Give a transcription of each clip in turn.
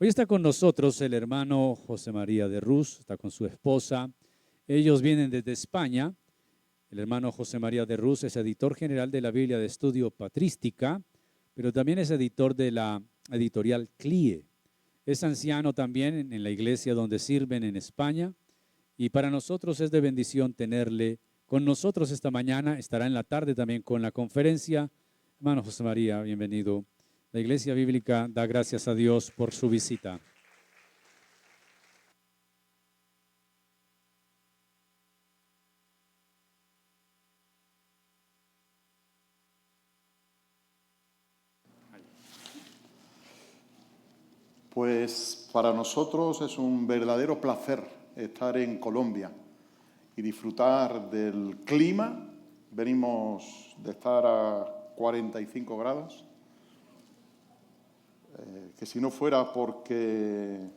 Hoy está con nosotros el hermano José María de Rus, está con su esposa. Ellos vienen desde España. El hermano José María de Rus es editor general de la Biblia de Estudio Patrística, pero también es editor de la editorial CLIE. Es anciano también en la iglesia donde sirven en España y para nosotros es de bendición tenerle con nosotros esta mañana. Estará en la tarde también con la conferencia. Hermano José María, bienvenido. La Iglesia Bíblica da gracias a Dios por su visita. Pues para nosotros es un verdadero placer estar en Colombia y disfrutar del clima. Venimos de estar a 45 grados, que si no fuera porque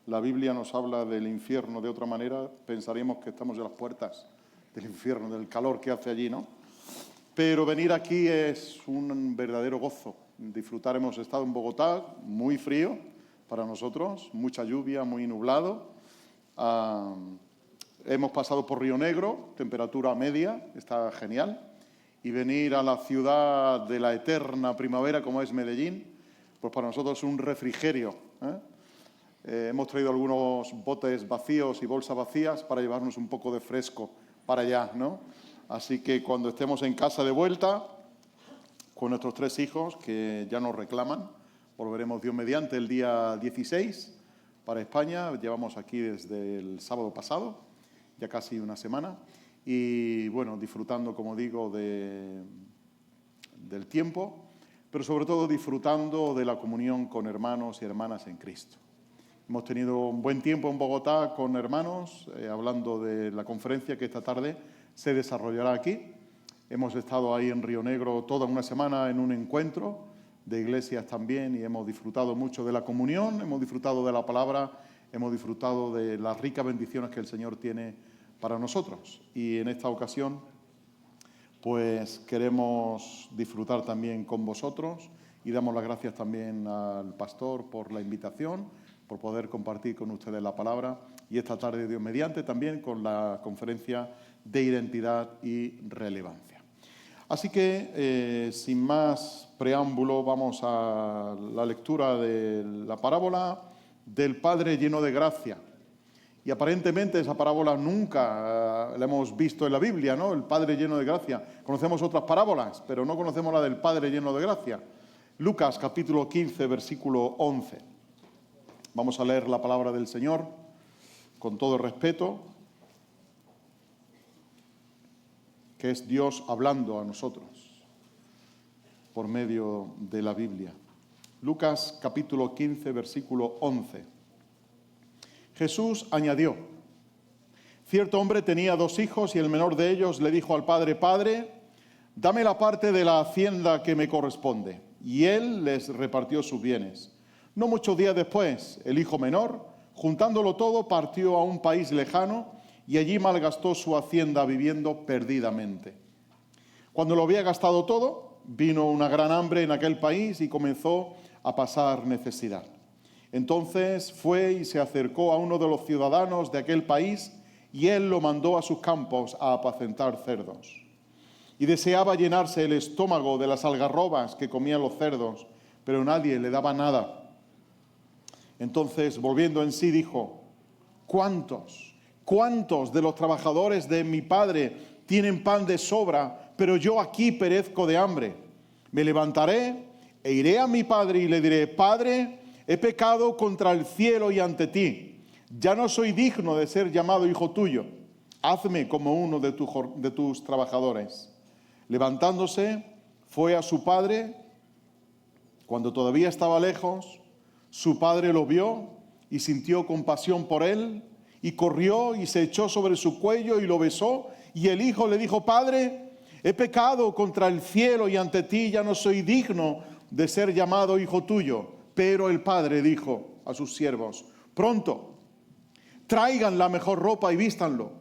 la Biblia nos habla del infierno de otra manera, pensaríamos que estamos en las puertas del infierno, del calor que hace allí, ¿no? Pero venir aquí es un verdadero gozo. Disfrutar, hemos estado en Bogotá, muy frío para nosotros, mucha lluvia, muy nublado. Hemos pasado por Río Negro, temperatura media, está genial. Y venir a la ciudad de la eterna primavera como es Medellín, pues para nosotros es un refrigerio. Hemos traído algunos botes vacíos y bolsas vacías para llevarnos un poco de fresco para allá, ¿no? Así que cuando estemos en casa de vuelta, con nuestros 3 hijos que ya nos reclaman, volveremos Dios mediante el día 16 para España. Llevamos aquí desde el sábado pasado, ya casi una semana. Y bueno, disfrutando, como digo, del tiempo, pero sobre todo disfrutando de la comunión con hermanos y hermanas en Cristo. Hemos tenido un buen tiempo en Bogotá con hermanos, hablando de la conferencia que esta tarde se desarrollará aquí. Hemos estado ahí en Río Negro toda una semana en un encuentro de iglesias también y hemos disfrutado mucho de la comunión, hemos disfrutado de la palabra, hemos disfrutado de las ricas bendiciones que el Señor tiene para nosotros. Y en esta ocasión, pues queremos disfrutar también con vosotros y damos las gracias también al pastor por la invitación, por poder compartir con ustedes la palabra y esta tarde, Dios mediante, también con la conferencia de identidad y relevancia. Así que, sin más preámbulo, vamos a la lectura de la parábola del Padre lleno de gracia. Y aparentemente esa parábola nunca la hemos visto en la Biblia, ¿no? El Padre lleno de gracia. Conocemos otras parábolas, pero no conocemos la del Padre lleno de gracia. Lucas capítulo 15, versículo 11. Vamos a leer la palabra del Señor con todo respeto, que es Dios hablando a nosotros por medio de la Biblia. Lucas capítulo 15, versículo 11. Jesús añadió: cierto hombre tenía 2 hijos y el menor de ellos le dijo al padre: Padre, dame la parte de la hacienda que me corresponde. Y él les repartió sus bienes. No muchos días después, el hijo menor, juntándolo todo, partió a un país lejano y allí malgastó su hacienda viviendo perdidamente. Cuando lo había gastado todo, vino una gran hambre en aquel país y comenzó a pasar necesidad. Entonces fue y se acercó a uno de los ciudadanos de aquel país y él lo mandó a sus campos a apacentar cerdos. Y deseaba llenarse el estómago de las algarrobas que comían los cerdos, pero nadie le daba nada. Entonces, volviendo en sí, dijo: ¿Cuántos de los trabajadores de mi padre tienen pan de sobra, pero yo aquí perezco de hambre? Me levantaré e iré a mi padre y le diré: Padre, he pecado contra el cielo y ante ti. Ya no soy digno de ser llamado hijo tuyo. Hazme como uno de tus trabajadores. Levantándose, fue a su padre. Cuando todavía estaba lejos, su padre lo vio y sintió compasión por él, y corrió y se echó sobre su cuello y lo besó. Y el hijo le dijo: Padre, he pecado contra el cielo y ante ti, ya no soy digno de ser llamado hijo tuyo. Pero el padre dijo a sus siervos: pronto, traigan la mejor ropa y vístanlo.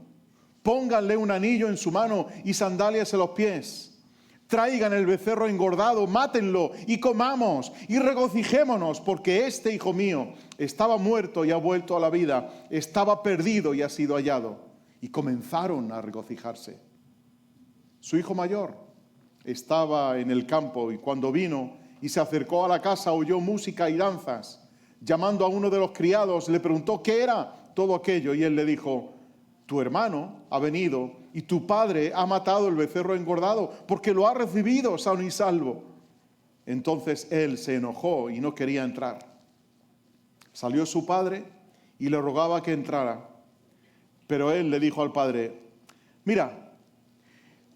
Pónganle un anillo en su mano y sandalias en los pies. Traigan el becerro engordado, mátenlo y comamos y regocijémonos, porque este hijo mío estaba muerto y ha vuelto a la vida, estaba perdido y ha sido hallado. Y comenzaron a regocijarse. Su hijo mayor estaba en el campo y cuando vino y se acercó a la casa oyó música y danzas. Llamando a uno de los criados le preguntó qué era todo aquello y él le dijo: tu hermano ha venido y tu padre ha matado el becerro engordado porque lo ha recibido sano y salvo. Entonces él se enojó y no quería entrar. Salió su padre y le rogaba que entrara. Pero él le dijo al padre: mira,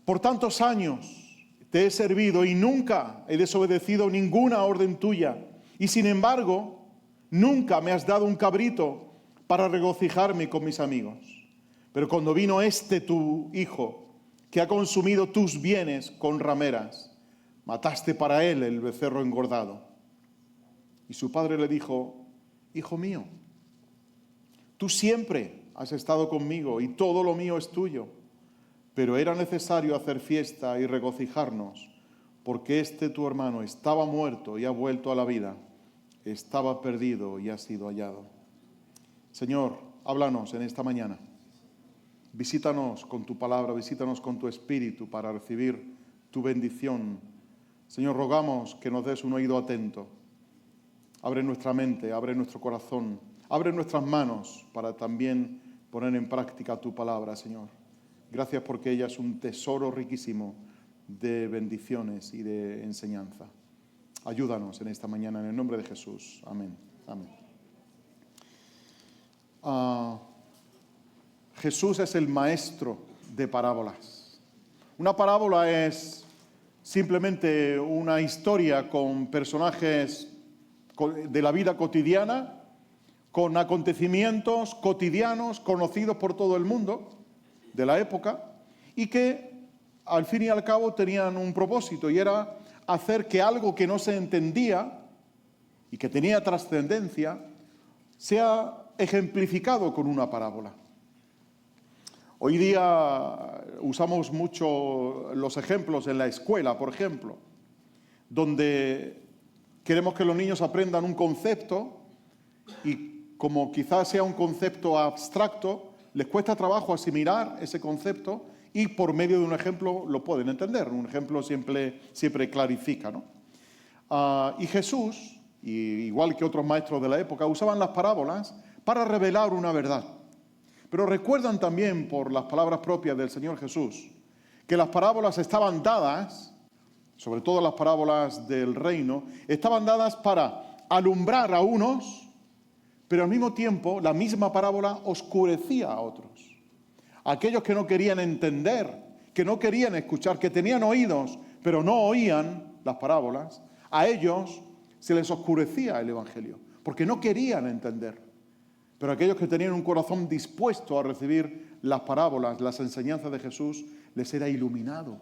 por tantos años te he servido y nunca he desobedecido ninguna orden tuya. Y sin embargo, nunca me has dado un cabrito para regocijarme con mis amigos. Pero cuando vino este tu hijo, que ha consumido tus bienes con rameras, mataste para él el becerro engordado. Y su padre le dijo: hijo mío, tú siempre has estado conmigo y todo lo mío es tuyo. Pero era necesario hacer fiesta y regocijarnos, porque este tu hermano estaba muerto y ha vuelto a la vida, estaba perdido y ha sido hallado. Señor, háblanos en esta mañana. Visítanos con tu palabra, visítanos con tu espíritu para recibir tu bendición. Señor, rogamos que nos des un oído atento. Abre nuestra mente, abre nuestro corazón, abre nuestras manos para también poner en práctica tu palabra, Señor. Gracias porque ella es un tesoro riquísimo de bendiciones y de enseñanza. Ayúdanos en esta mañana, en el nombre de Jesús. Amén. Amén. Jesús es el maestro de parábolas. Una parábola es simplemente una historia con personajes de la vida cotidiana, con acontecimientos cotidianos conocidos por todo el mundo de la época y que al fin y al cabo tenían un propósito y era hacer que algo que no se entendía y que tenía trascendencia sea ejemplificado con una parábola. Hoy día usamos mucho los ejemplos en la escuela, por ejemplo, donde queremos que los niños aprendan un concepto y como quizás sea un concepto abstracto, les cuesta trabajo asimilar ese concepto y por medio de un ejemplo lo pueden entender. Un ejemplo siempre clarifica, ¿no? Y Jesús, igual que otros maestros de la época, usaban las parábolas para revelar una verdad. Pero recuerdan también, por las palabras propias del Señor Jesús, que las parábolas estaban dadas, sobre todo las parábolas del reino, estaban dadas para alumbrar a unos, pero al mismo tiempo la misma parábola oscurecía a otros. Aquellos que no querían entender, que no querían escuchar, que tenían oídos, pero no oían las parábolas, a ellos se les oscurecía el Evangelio, porque no querían entender. Pero aquellos que tenían un corazón dispuesto a recibir las parábolas, las enseñanzas de Jesús, les era iluminado.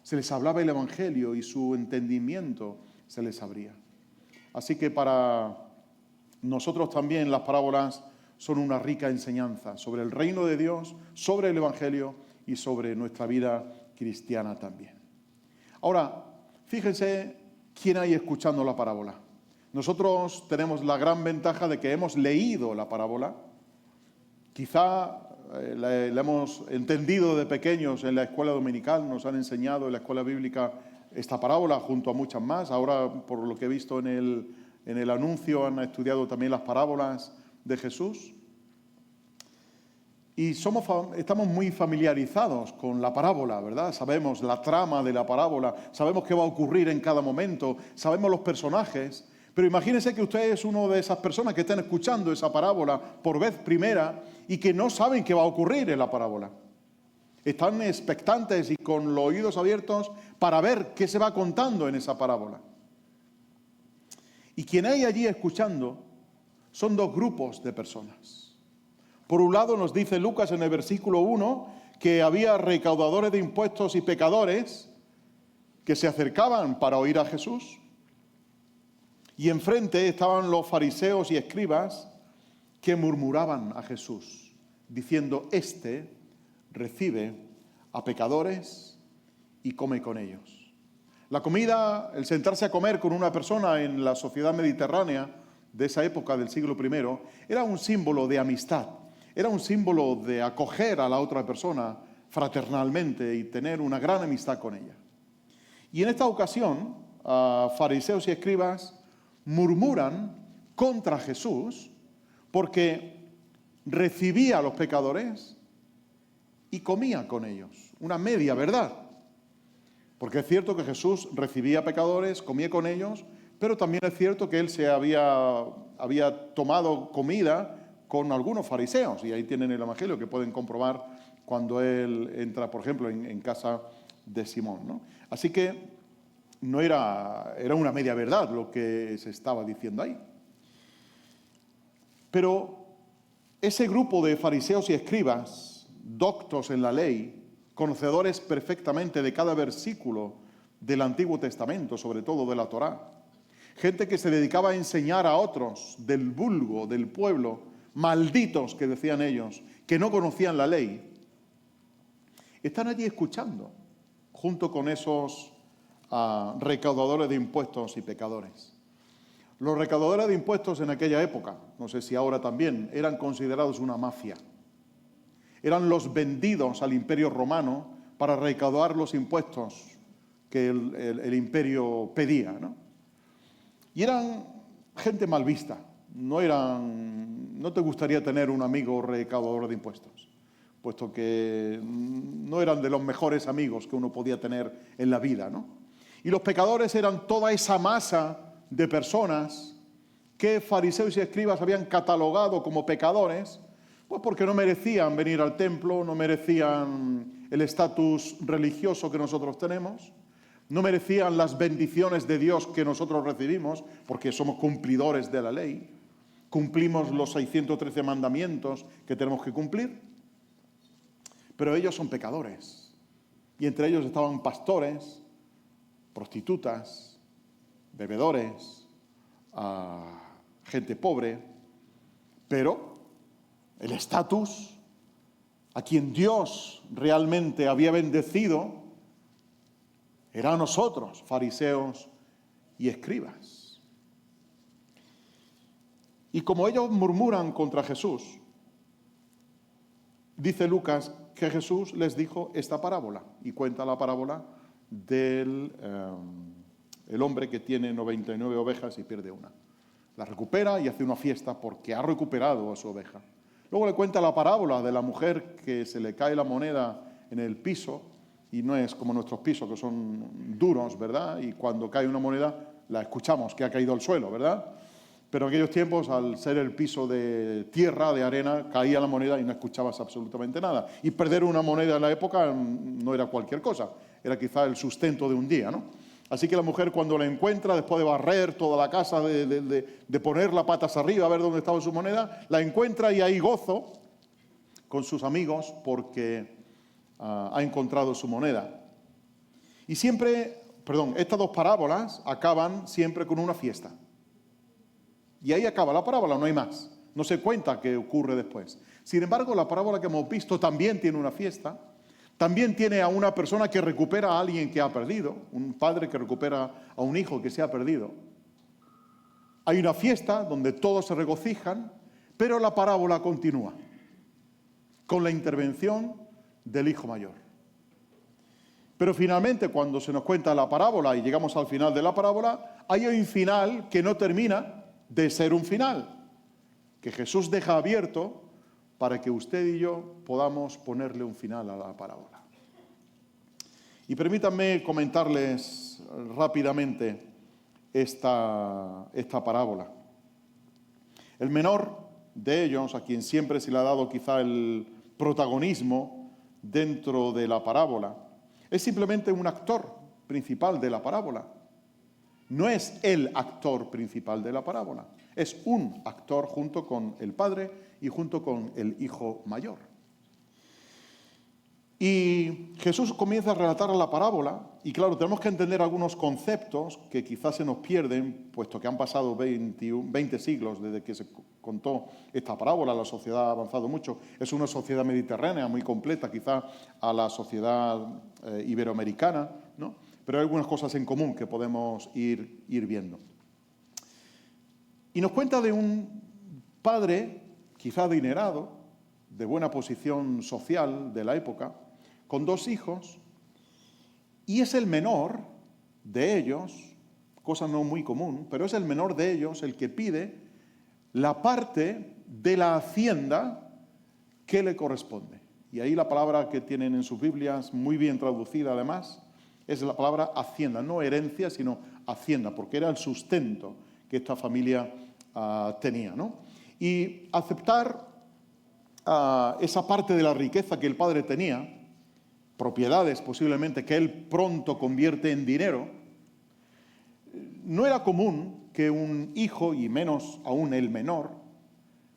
Se les hablaba el Evangelio y su entendimiento se les abría. Así que para nosotros también las parábolas son una rica enseñanza sobre el reino de Dios, sobre el Evangelio y sobre nuestra vida cristiana también. Ahora, fíjense quién hay escuchando la parábola. Nosotros tenemos la gran ventaja de que hemos leído la parábola. Quizá la hemos entendido de pequeños en la escuela dominical, nos han enseñado en la escuela bíblica esta parábola junto a muchas más. Ahora, por lo que he visto en el anuncio, han estudiado también las parábolas de Jesús. Y estamos muy familiarizados con la parábola, ¿verdad? Sabemos la trama de la parábola, sabemos qué va a ocurrir en cada momento, sabemos los personajes. Pero imagínense que usted es una de esas personas que están escuchando esa parábola por vez primera y que no saben qué va a ocurrir en la parábola. Están expectantes y con los oídos abiertos para ver qué se va contando en esa parábola. Y quien hay allí escuchando son dos grupos de personas. Por un lado nos dice Lucas en el versículo 1 que había recaudadores de impuestos y pecadores que se acercaban para oír a Jesús. Y enfrente estaban los fariseos y escribas que murmuraban a Jesús, diciendo: este recibe a pecadores y come con ellos. La comida, el sentarse a comer con una persona en la sociedad mediterránea de esa época del siglo I, era un símbolo de amistad, era un símbolo de acoger a la otra persona fraternalmente y tener una gran amistad con ella. Y en esta ocasión, fariseos y escribas murmuran contra Jesús porque recibía a los pecadores y comía con ellos. Una media verdad. Porque es cierto que Jesús recibía pecadores, comía con ellos, pero también es cierto que él se había tomado comida con algunos fariseos. Y ahí tienen el Evangelio que pueden comprobar cuando él entra, por ejemplo, en casa de Simón, ¿no? Así que no era una media verdad lo que se estaba diciendo ahí. Pero ese grupo de fariseos y escribas, doctos en la ley, conocedores perfectamente de cada versículo del Antiguo Testamento, sobre todo de la Torá, gente que se dedicaba a enseñar a otros del vulgo, del pueblo, malditos que decían ellos, que no conocían la ley, están allí escuchando, junto con esos recaudadores de impuestos y pecadores. Los recaudadores de impuestos en aquella época, no sé si ahora también, eran considerados una mafia. Eran los vendidos al Imperio Romano para recaudar los impuestos que el imperio pedía, ¿no? Y eran gente mal vista. No te gustaría tener un amigo recaudador de impuestos, puesto que no eran de los mejores amigos que uno podía tener en la vida, ¿no? Y los pecadores eran toda esa masa de personas que fariseos y escribas habían catalogado como pecadores, pues porque no merecían venir al templo, no merecían el estatus religioso que nosotros tenemos, no merecían las bendiciones de Dios que nosotros recibimos, porque somos cumplidores de la ley, cumplimos los 613 mandamientos que tenemos que cumplir, pero ellos son pecadores, y entre ellos estaban pastores, prostitutas, bebedores, gente pobre, pero el estatus, a quien Dios realmente había bendecido, era a nosotros, fariseos y escribas. Y como ellos murmuran contra Jesús, dice Lucas que Jesús les dijo esta parábola, y cuenta la parábola del el hombre que tiene 99 ovejas y pierde una. La recupera y hace una fiesta porque ha recuperado a su oveja. Luego le cuenta la parábola de la mujer que se le cae la moneda en el piso, y no es como nuestros pisos que son duros, ¿verdad? Y cuando cae una moneda la escuchamos que ha caído al suelo, ¿verdad? Pero en aquellos tiempos, al ser el piso de tierra, de arena, caía la moneda y no escuchabas absolutamente nada. Y perder una moneda en la época no era cualquier cosa, era quizá el sustento de un día, ¿no? Así que la mujer, cuando la encuentra, después de barrer toda la casa, de poner las patas arriba a ver dónde estaba su moneda, la encuentra y hay gozo con sus amigos porque ha encontrado su moneda. Y estas dos parábolas acaban siempre con una fiesta. Y ahí acaba la parábola, no hay más. No se cuenta qué ocurre después. Sin embargo, la parábola que hemos visto también tiene una fiesta. También tiene a una persona que recupera a alguien que ha perdido, un padre que recupera a un hijo que se ha perdido. Hay una fiesta donde todos se regocijan, pero la parábola continúa con la intervención del hijo mayor. Pero finalmente, cuando se nos cuenta la parábola y llegamos al final de la parábola, hay un final que no termina de ser un final, que Jesús deja abierto para que usted y yo podamos ponerle un final a la parábola. Y permítanme comentarles rápidamente esta parábola. El menor de ellos, a quien siempre se le ha dado quizá el protagonismo dentro de la parábola, es simplemente un actor principal de la parábola. No es el actor principal de la parábola, es un actor junto con el padre y junto con el hijo mayor. Y Jesús comienza a relatar la parábola y claro, tenemos que entender algunos conceptos que quizás se nos pierden, puesto que han pasado 20 siglos desde que se contó esta parábola. La sociedad ha avanzado mucho. Es una sociedad mediterránea muy completa, quizás a la sociedad iberoamericana, ¿no? Pero hay algunas cosas en común que podemos ir viendo. Y nos cuenta de un padre, quizá adinerado, de buena posición social de la época, con 2 hijos, y es el menor de ellos, cosa no muy común, pero es el menor de ellos el que pide la parte de la hacienda que le corresponde. Y ahí la palabra que tienen en sus Biblias, muy bien traducida además, es la palabra hacienda, no herencia, sino hacienda, porque era el sustento que esta familia tenía, ¿no? Y aceptar esa parte de la riqueza que el padre tenía, propiedades posiblemente que él pronto convierte en dinero, no era común que un hijo, y menos aún el menor,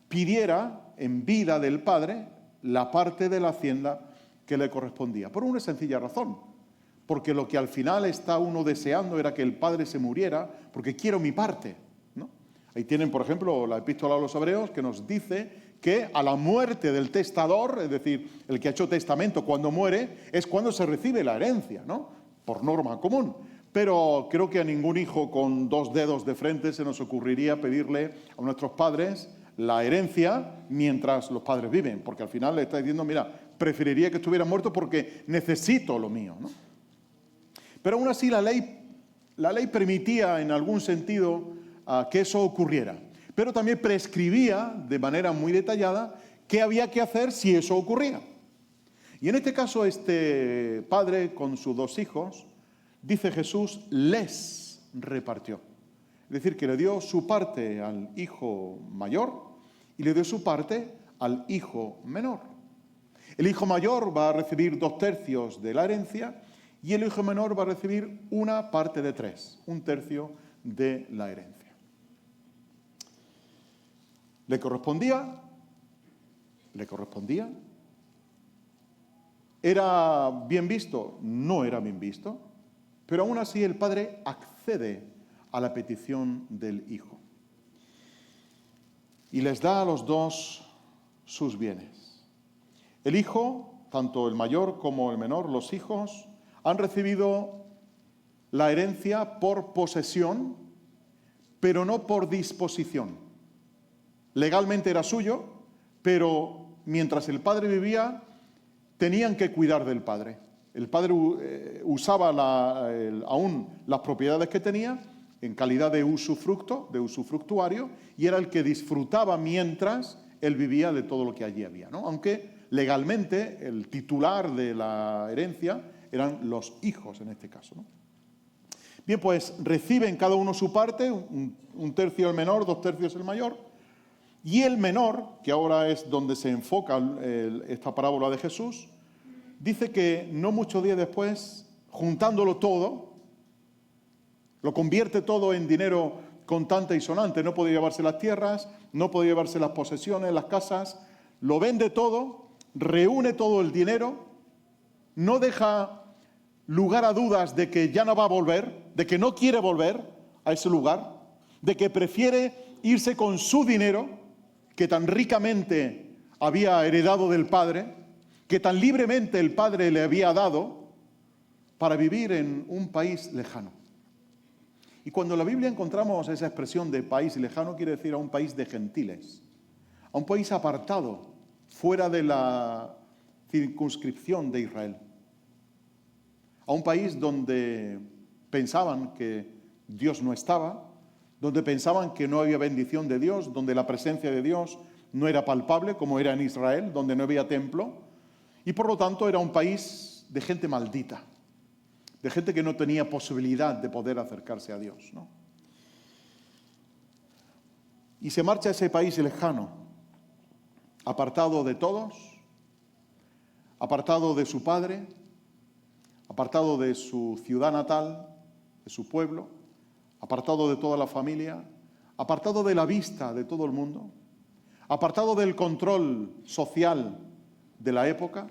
pidiera en vida del padre la parte de la hacienda que le correspondía, por una sencilla razón, porque lo que al final está uno deseando era que el padre se muriera, porque quiero mi parte, ¿no? Ahí tienen, por ejemplo, la epístola a los Hebreos que nos dice que a la muerte del testador, es decir, el que ha hecho testamento cuando muere, es cuando se recibe la herencia, ¿no? Por norma común. Pero creo que a ningún hijo con 2 dedos de frente se nos ocurriría pedirle a nuestros padres la herencia mientras los padres viven, porque al final le está diciendo, mira, preferiría que estuviera muerto porque necesito lo mío, ¿no? Pero aún así la ley permitía en algún sentido que eso ocurriera. Pero también prescribía de manera muy detallada qué había que hacer si eso ocurría. Y en este caso, este padre con sus 2 hijos, dice Jesús, les repartió. Es decir, que le dio su parte al hijo mayor y le dio su parte al hijo menor. El hijo mayor va a recibir 2/3 de la herencia y el hijo menor va a recibir una parte de 3, 1/3 de la herencia. ¿Le correspondía? ¿Le correspondía? ¿Era bien visto? No era bien visto, pero aún así el padre accede a la petición del hijo y les da a los 2 sus bienes. El hijo, tanto el mayor como el menor, los hijos, han recibido la herencia por posesión, pero no por disposición. Legalmente era suyo, pero mientras el padre vivía, tenían que cuidar del padre. El padre usaba aún las propiedades que tenía en calidad de usufructo, de usufructuario, y era el que disfrutaba mientras él vivía de todo lo que allí había, ¿no? Aunque legalmente el titular de la herencia eran los hijos en este caso, ¿no? Bien, pues reciben cada uno su parte, 1/3 el menor, 2/3 el mayor. Y el menor, que ahora es donde se enfoca esta parábola de Jesús, dice que no muchos días después, juntándolo todo, lo convierte todo en dinero contante y sonante. No podía llevarse las tierras, no podía llevarse las posesiones, las casas, lo vende todo, reúne todo el dinero, no deja lugar a dudas de que ya no va a volver, de que no quiere volver a ese lugar, de que prefiere irse con su dinero, que tan ricamente había heredado del padre, que tan libremente el padre le había dado, para vivir en un país lejano. Y cuando en la Biblia encontramos esa expresión de país lejano, quiere decir a un país de gentiles, a un país apartado, fuera de la circunscripción de Israel, a un país donde pensaban que Dios no estaba, donde pensaban que no había bendición de Dios, donde la presencia de Dios no era palpable, como era en Israel, donde no había templo, y por lo tanto era un país de gente maldita, de gente que no tenía posibilidad de poder acercarse a Dios, ¿no? Y se marcha a ese país lejano, apartado de todos, apartado de su padre, apartado de su ciudad natal, de su pueblo, apartado de toda la familia, apartado de la vista de todo el mundo, apartado del control social de la época,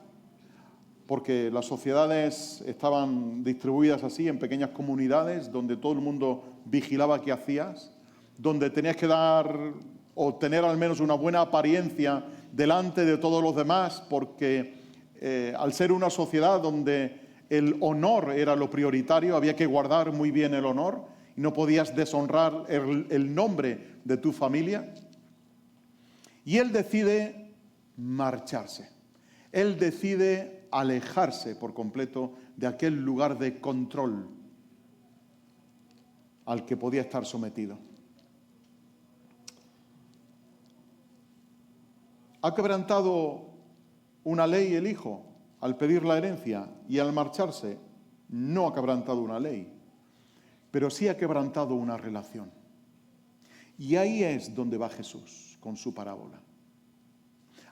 porque las sociedades estaban distribuidas así en pequeñas comunidades donde todo el mundo vigilaba qué hacías, donde tenías que dar o tener al menos una buena apariencia delante de todos los demás, porque al ser una sociedad donde el honor era lo prioritario, había que guardar muy bien el honor y no podías deshonrar el nombre de tu familia. Y él decide marcharse, él decide alejarse por completo de aquel lugar de control al que podía estar sometido. ¿Ha quebrantado una ley el hijo al pedir la herencia y al marcharse? No ha quebrantado una ley, pero sí ha quebrantado una relación. Y ahí es donde va Jesús con su parábola.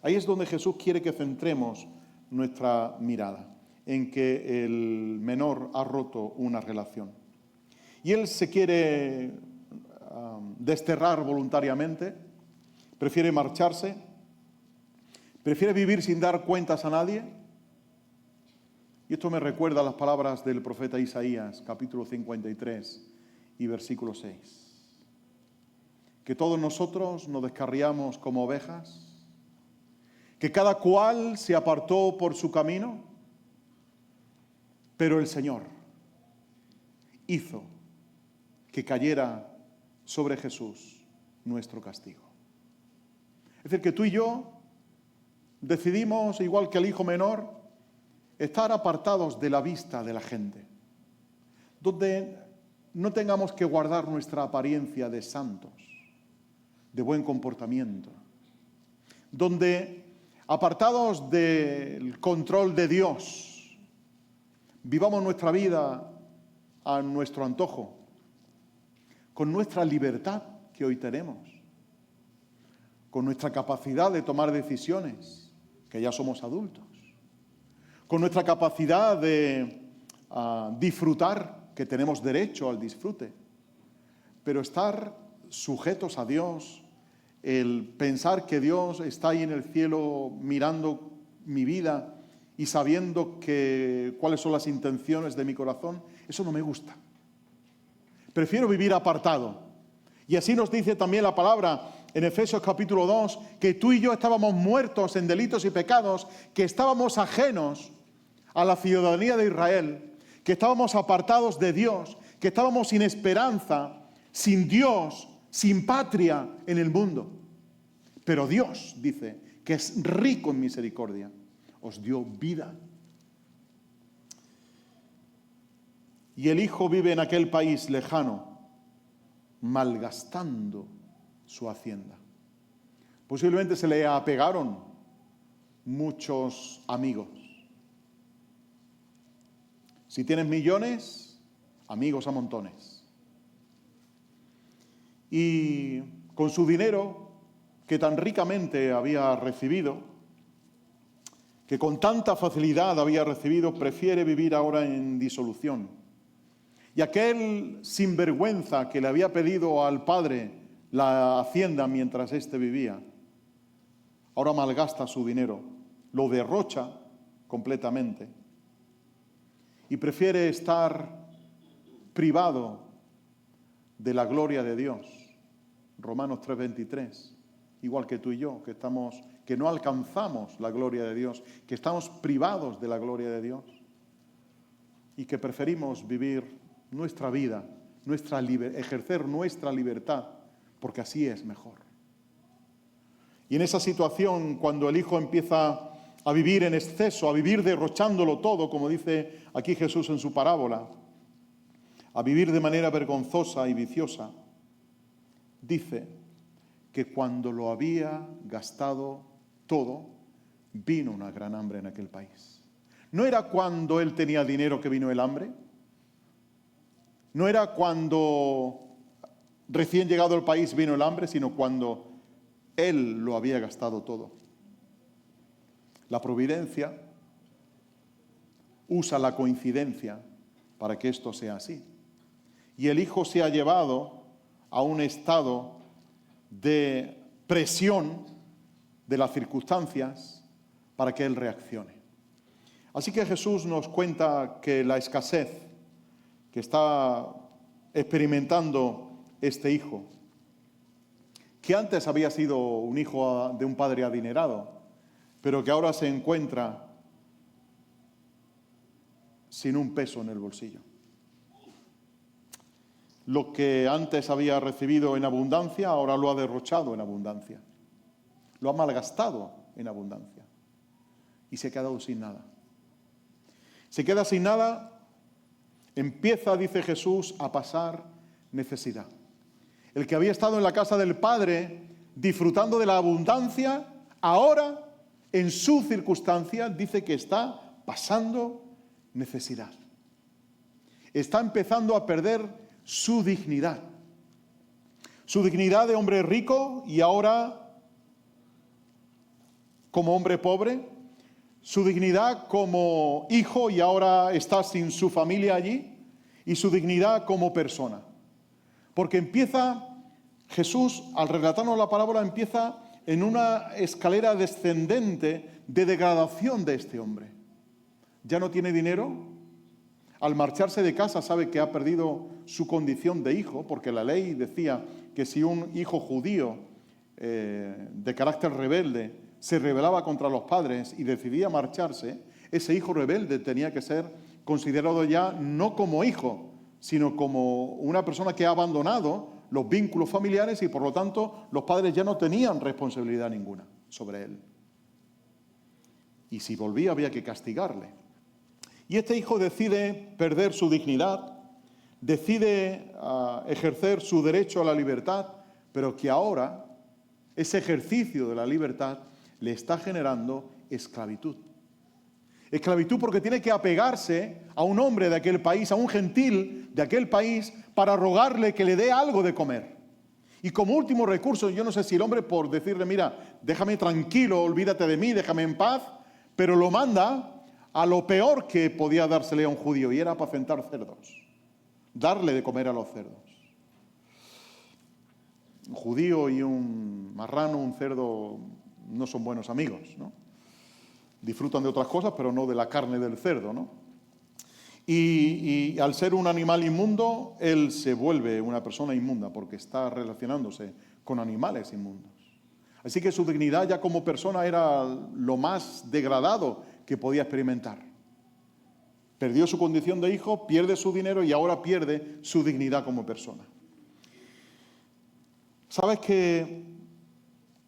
Ahí es donde Jesús quiere que centremos nuestra mirada, en que el menor ha roto una relación. Y él se quiere desterrar voluntariamente, prefiere marcharse, prefiere vivir sin dar cuentas a nadie. Y esto me recuerda a las palabras del profeta Isaías, capítulo 53 y versículo 6. Que todos nosotros nos descarriamos como ovejas, que cada cual se apartó por su camino, pero el Señor hizo que cayera sobre Jesús nuestro castigo. Es decir, que tú y yo decidimos, igual que el hijo menor, estar apartados de la vista de la gente, donde no tengamos que guardar nuestra apariencia de santos, de buen comportamiento, donde apartados del control de Dios, vivamos nuestra vida a nuestro antojo, con nuestra libertad que hoy tenemos, con nuestra capacidad de tomar decisiones, que ya somos adultos, con nuestra capacidad de disfrutar, que tenemos derecho al disfrute, pero estar sujetos a Dios, el pensar que Dios está ahí en el cielo mirando mi vida y sabiendo cuáles son las intenciones de mi corazón, eso no me gusta. Prefiero vivir apartado. Y así nos dice también la palabra en Efesios capítulo 2, que tú y yo estábamos muertos en delitos y pecados, que estábamos ajenos a la ciudadanía de Israel, que estábamos apartados de Dios, que estábamos sin esperanza, sin Dios, sin patria en el mundo. Pero Dios, dice, que es rico en misericordia, os dio vida. Y el hijo vive en aquel país lejano, malgastando su hacienda. Posiblemente se le apegaron muchos amigos. Si tienes millones, amigos a montones. Y con su dinero, que tan ricamente había recibido, que con tanta facilidad había recibido, prefiere vivir ahora en disolución. Y aquel sinvergüenza que le había pedido al padre la hacienda mientras éste vivía, ahora malgasta su dinero, lo derrocha completamente y prefiere estar privado de la gloria de Dios. Romanos 3:23, igual que tú y yo, que no alcanzamos la gloria de Dios, que estamos privados de la gloria de Dios y que preferimos vivir nuestra vida, ejercer nuestra libertad, porque así es mejor. Y en esa situación, cuando el hijo empieza a vivir en exceso, a vivir derrochándolo todo, como dice aquí Jesús en su parábola, a vivir de manera vergonzosa y viciosa, dice que cuando lo había gastado todo, vino una gran hambre en aquel país. ¿No era cuando él tenía dinero que vino el hambre? ¿No era cuando recién llegado al país vino el hambre, sino cuando él lo había gastado todo? La providencia usa la coincidencia para que esto sea así. Y el hijo se ha llevado a un estado de presión de las circunstancias para que él reaccione. Así que Jesús nos cuenta que la escasez que está experimentando este hijo, que antes había sido un hijo de un padre adinerado, pero que ahora se encuentra sin un peso en el bolsillo. Lo que antes había recibido en abundancia, ahora lo ha derrochado en abundancia. Lo ha malgastado en abundancia. Y se ha quedado sin nada. Se queda sin nada, empieza, dice Jesús, a pasar necesidad. El que había estado en la casa del Padre disfrutando de la abundancia, ahora, en su circunstancia, dice que está pasando necesidad. Está empezando a perder su dignidad. Su dignidad de hombre rico y ahora como hombre pobre. Su dignidad como hijo y ahora está sin su familia allí. Y su dignidad como persona. Porque empieza, Jesús, al relatarnos la parábola, empieza en una escalera descendente de degradación de este hombre. Ya no tiene dinero. Al marcharse de casa sabe que ha perdido su condición de hijo, porque la ley decía que si un hijo judío de carácter rebelde se rebelaba contra los padres y decidía marcharse, ese hijo rebelde tenía que ser considerado ya no como hijo, sino como una persona que ha abandonado los vínculos familiares y por lo tanto los padres ya no tenían responsabilidad ninguna sobre él. Y si volvía había que castigarle. Y este hijo decide perder su dignidad, decide ejercer su derecho a la libertad, pero que ahora ese ejercicio de la libertad le está generando esclavitud. Esclavitud porque tiene que apegarse a un hombre de aquel país, a un gentil de aquel país, para rogarle que le dé algo de comer. Y como último recurso, yo no sé si el hombre por decirle, mira, déjame tranquilo, olvídate de mí, déjame en paz, pero lo manda a lo peor que podía dársele a un judío, y era apacentar cerdos, darle de comer a los cerdos. Un judío y un marrano, un cerdo, no son buenos amigos, ¿no? Disfrutan de otras cosas, pero no de la carne del cerdo, ¿no? Y al ser un animal inmundo, él se vuelve una persona inmunda porque está relacionándose con animales inmundos. Así que su dignidad ya como persona era lo más degradado que podía experimentar. Perdió su condición de hijo, pierde su dinero y ahora pierde su dignidad como persona. ¿Sabes que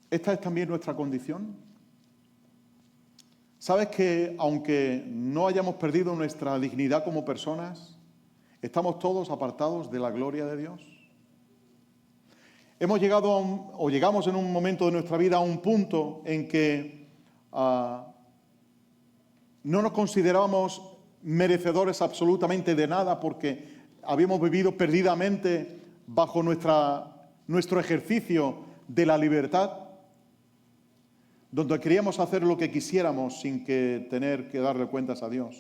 esta es también nuestra condición? ¿Sabes que aunque no hayamos perdido nuestra dignidad como personas, estamos todos apartados de la gloria de Dios? Hemos llegado llegamos en un momento de nuestra vida a un punto en que no nos considerábamos merecedores absolutamente de nada porque habíamos vivido perdidamente bajo nuestro ejercicio de la libertad, donde queríamos hacer lo que quisiéramos sin que tener que darle cuentas a Dios.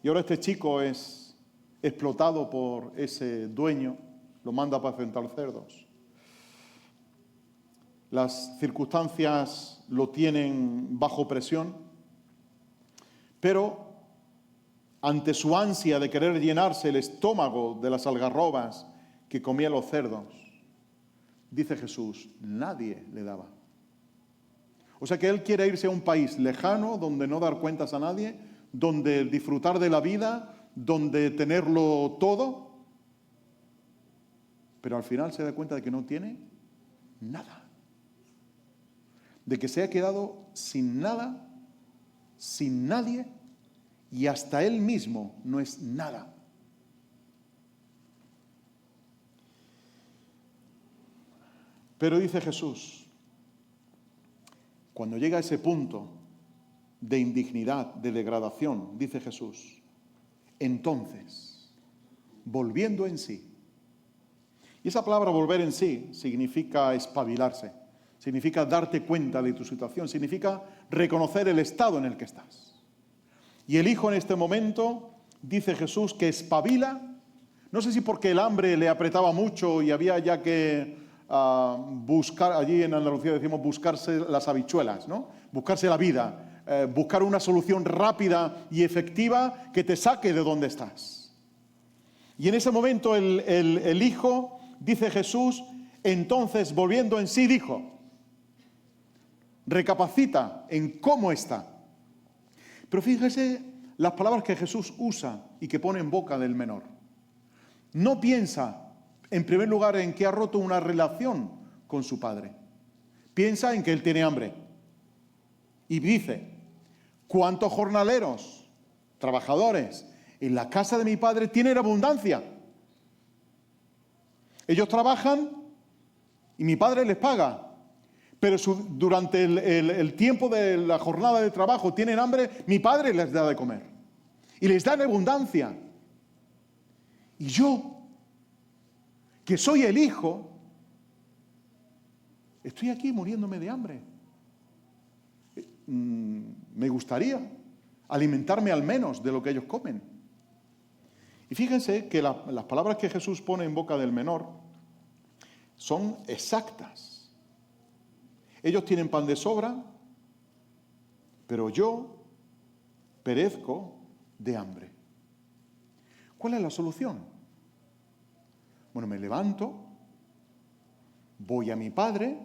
Y ahora este chico es explotado por ese dueño, lo manda a apacentar cerdos. Las circunstancias lo tienen bajo presión, pero ante su ansia de querer llenarse el estómago de las algarrobas que comían los cerdos, dice Jesús, nadie le daba. O sea que él quiere irse a un país lejano, donde no dar cuentas a nadie, donde disfrutar de la vida, donde tenerlo todo, pero al final se da cuenta de que no tiene nada. De que se ha quedado sin nada, sin nadie, y hasta él mismo no es nada. Pero dice Jesús, cuando llega a ese punto de indignidad, de degradación, dice Jesús, entonces, volviendo en sí. Y esa palabra volver en sí significa espabilarse, significa darte cuenta de tu situación, significa reconocer el estado en el que estás. Y el hijo en este momento, dice Jesús, que espabila, no sé si porque el hambre le apretaba mucho y había ya que buscar, allí en Andalucía decimos buscarse las habichuelas, ¿no? Buscarse la vida, buscar una solución rápida y efectiva que te saque de donde estás. Y en ese momento el hijo, dice Jesús, entonces volviendo en sí dijo, recapacita en cómo está. Pero fíjese las palabras que Jesús usa y que pone en boca del menor. No piensa, en primer lugar, en que ha roto una relación con su padre. Piensa en que él tiene hambre. Y dice, ¿cuántos jornaleros, trabajadores, en la casa de mi padre tienen abundancia? Ellos trabajan y mi padre les paga. Pero durante el tiempo de la jornada de trabajo tienen hambre, mi padre les da de comer. Y les da en abundancia. Y yo, que soy el hijo, estoy aquí muriéndome de hambre. Me gustaría alimentarme al menos de lo que ellos comen. Y fíjense que las palabras que Jesús pone en boca del menor son exactas. Ellos tienen pan de sobra, pero yo perezco de hambre. ¿Cuál es la solución? Bueno, me levanto, voy a mi padre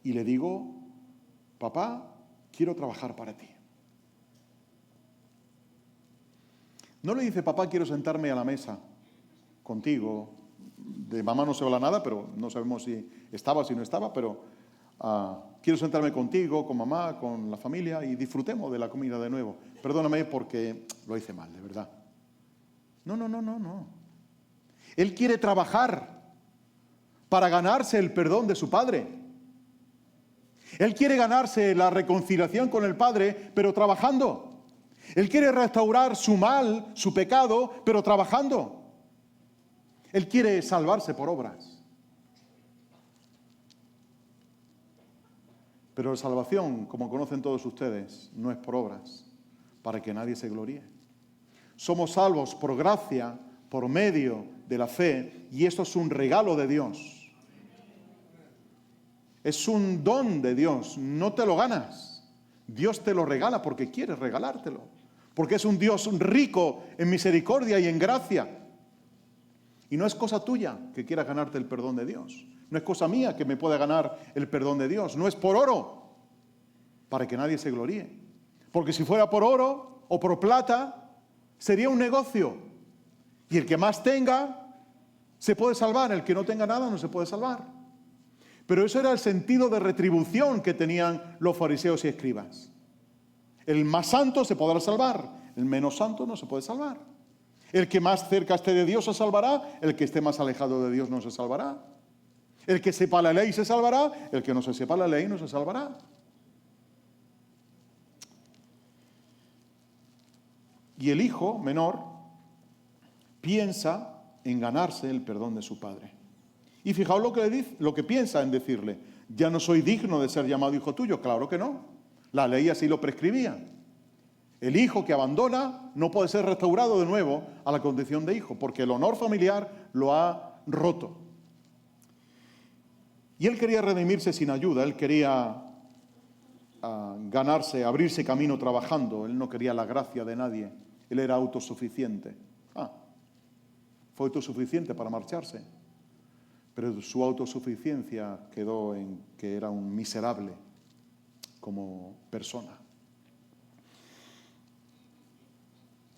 y le digo, papá, quiero trabajar para ti. No le dice, papá, quiero sentarme a la mesa contigo. De mamá no se habla nada, pero no sabemos si estaba, si no estaba, pero quiero sentarme contigo, con mamá, con la familia y disfrutemos de la comida de nuevo. Perdóname porque lo hice mal, de verdad. No. Él quiere trabajar para ganarse el perdón de su padre. Él quiere ganarse la reconciliación con el Padre, pero trabajando. Él quiere restaurar su mal, su pecado, pero trabajando. Él quiere salvarse por obras. Pero la salvación, como conocen todos ustedes, no es por obras, para que nadie se gloríe. Somos salvos por gracia, por medio de la fe, y esto es un regalo de Dios. Es un don de Dios, no te lo ganas. Dios te lo regala porque quiere regalártelo. Porque es un Dios rico en misericordia y en gracia. Y no es cosa tuya que quieras ganarte el perdón de Dios. No es cosa mía que me pueda ganar el perdón de Dios. No es por oro, para que nadie se gloríe. Porque si fuera por oro o por plata, sería un negocio. Y el que más tenga, se puede salvar. El que no tenga nada, no se puede salvar. Pero eso era el sentido de retribución que tenían los fariseos y escribas. El más santo se podrá salvar, el menos santo no se puede salvar. El que más cerca esté de Dios se salvará, el que esté más alejado de Dios no se salvará. El que sepa la ley se salvará, el que no se sepa la ley no se salvará. Y el hijo menor piensa en ganarse el perdón de su padre. Y fijaos lo que piensa en decirle, ya no soy digno de ser llamado hijo tuyo. Claro que no, la ley así lo prescribía. El hijo que abandona no puede ser restaurado de nuevo a la condición de hijo, porque el honor familiar lo ha roto. Y él quería redimirse sin ayuda, él quería ganarse, abrirse camino trabajando, él no quería la gracia de nadie, él era autosuficiente. Fue autosuficiente para marcharse, pero su autosuficiencia quedó en que era un miserable como persona.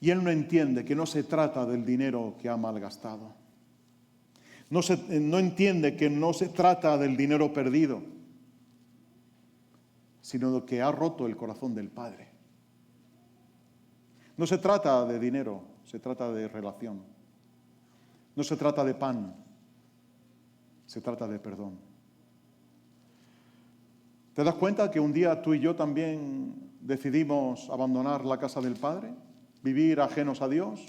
Y él no entiende que no se trata del dinero que ha malgastado. No entiende que no se trata del dinero perdido, sino de que ha roto el corazón del Padre. No se trata de dinero, se trata de relación. No se trata de pan, se trata de perdón. ¿Te das cuenta que un día tú y yo también decidimos abandonar la casa del Padre? Vivir ajenos a Dios,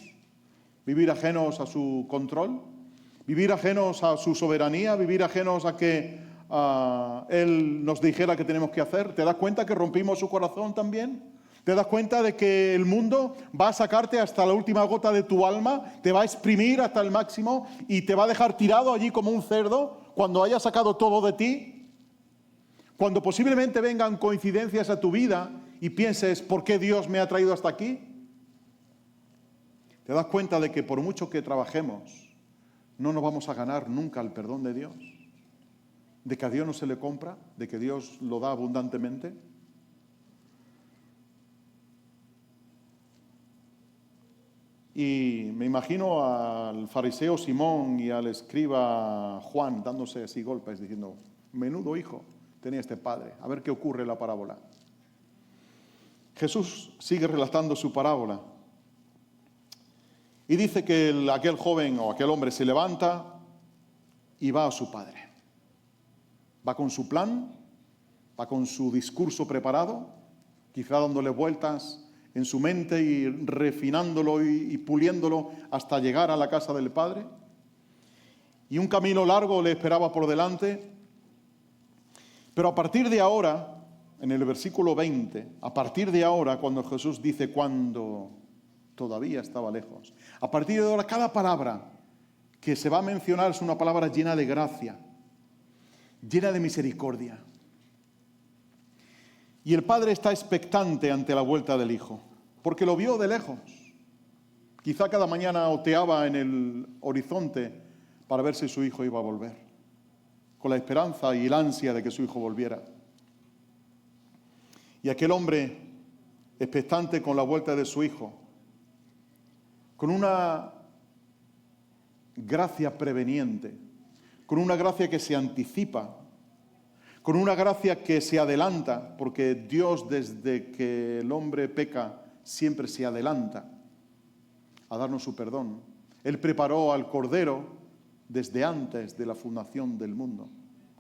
vivir ajenos a su control, vivir ajenos a su soberanía, vivir ajenos a que Él nos dijera qué tenemos que hacer. ¿Te das cuenta que rompimos su corazón también? ¿Te das cuenta de que el mundo va a sacarte hasta la última gota de tu alma, te va a exprimir hasta el máximo y te va a dejar tirado allí como un cerdo cuando haya sacado todo de ti? Cuando posiblemente vengan coincidencias a tu vida y pienses, ¿por qué Dios me ha traído hasta aquí? ¿Te das cuenta de que por mucho que trabajemos, no nos vamos a ganar nunca el perdón de Dios? ¿De que a Dios no se le compra? ¿De que Dios lo da abundantemente? Y me imagino al fariseo Simón y al escriba Juan dándose así golpes, diciendo, menudo hijo tenía este padre, a ver qué ocurre en la parábola. Jesús sigue relatando su parábola y dice que aquel joven o aquel hombre se levanta y va a su padre. Va con su plan, va con su discurso preparado, quizá dándole vueltas en su mente y refinándolo y puliéndolo hasta llegar a la casa del Padre. Y un camino largo le esperaba por delante. Pero a partir de ahora, en el versículo 20, a partir de ahora, cuando Jesús dice cuando todavía estaba lejos, a partir de ahora cada palabra que se va a mencionar es una palabra llena de gracia, llena de misericordia. Y el padre está expectante ante la vuelta del hijo, porque lo vio de lejos. Quizá cada mañana oteaba en el horizonte para ver si su hijo iba a volver, con la esperanza y la ansia de que su hijo volviera. Y aquel hombre, expectante con la vuelta de su hijo, con una gracia preveniente, con una gracia que se anticipa, con una gracia que se adelanta, porque Dios desde que el hombre peca siempre se adelanta a darnos su perdón. Él preparó al Cordero desde antes de la fundación del mundo.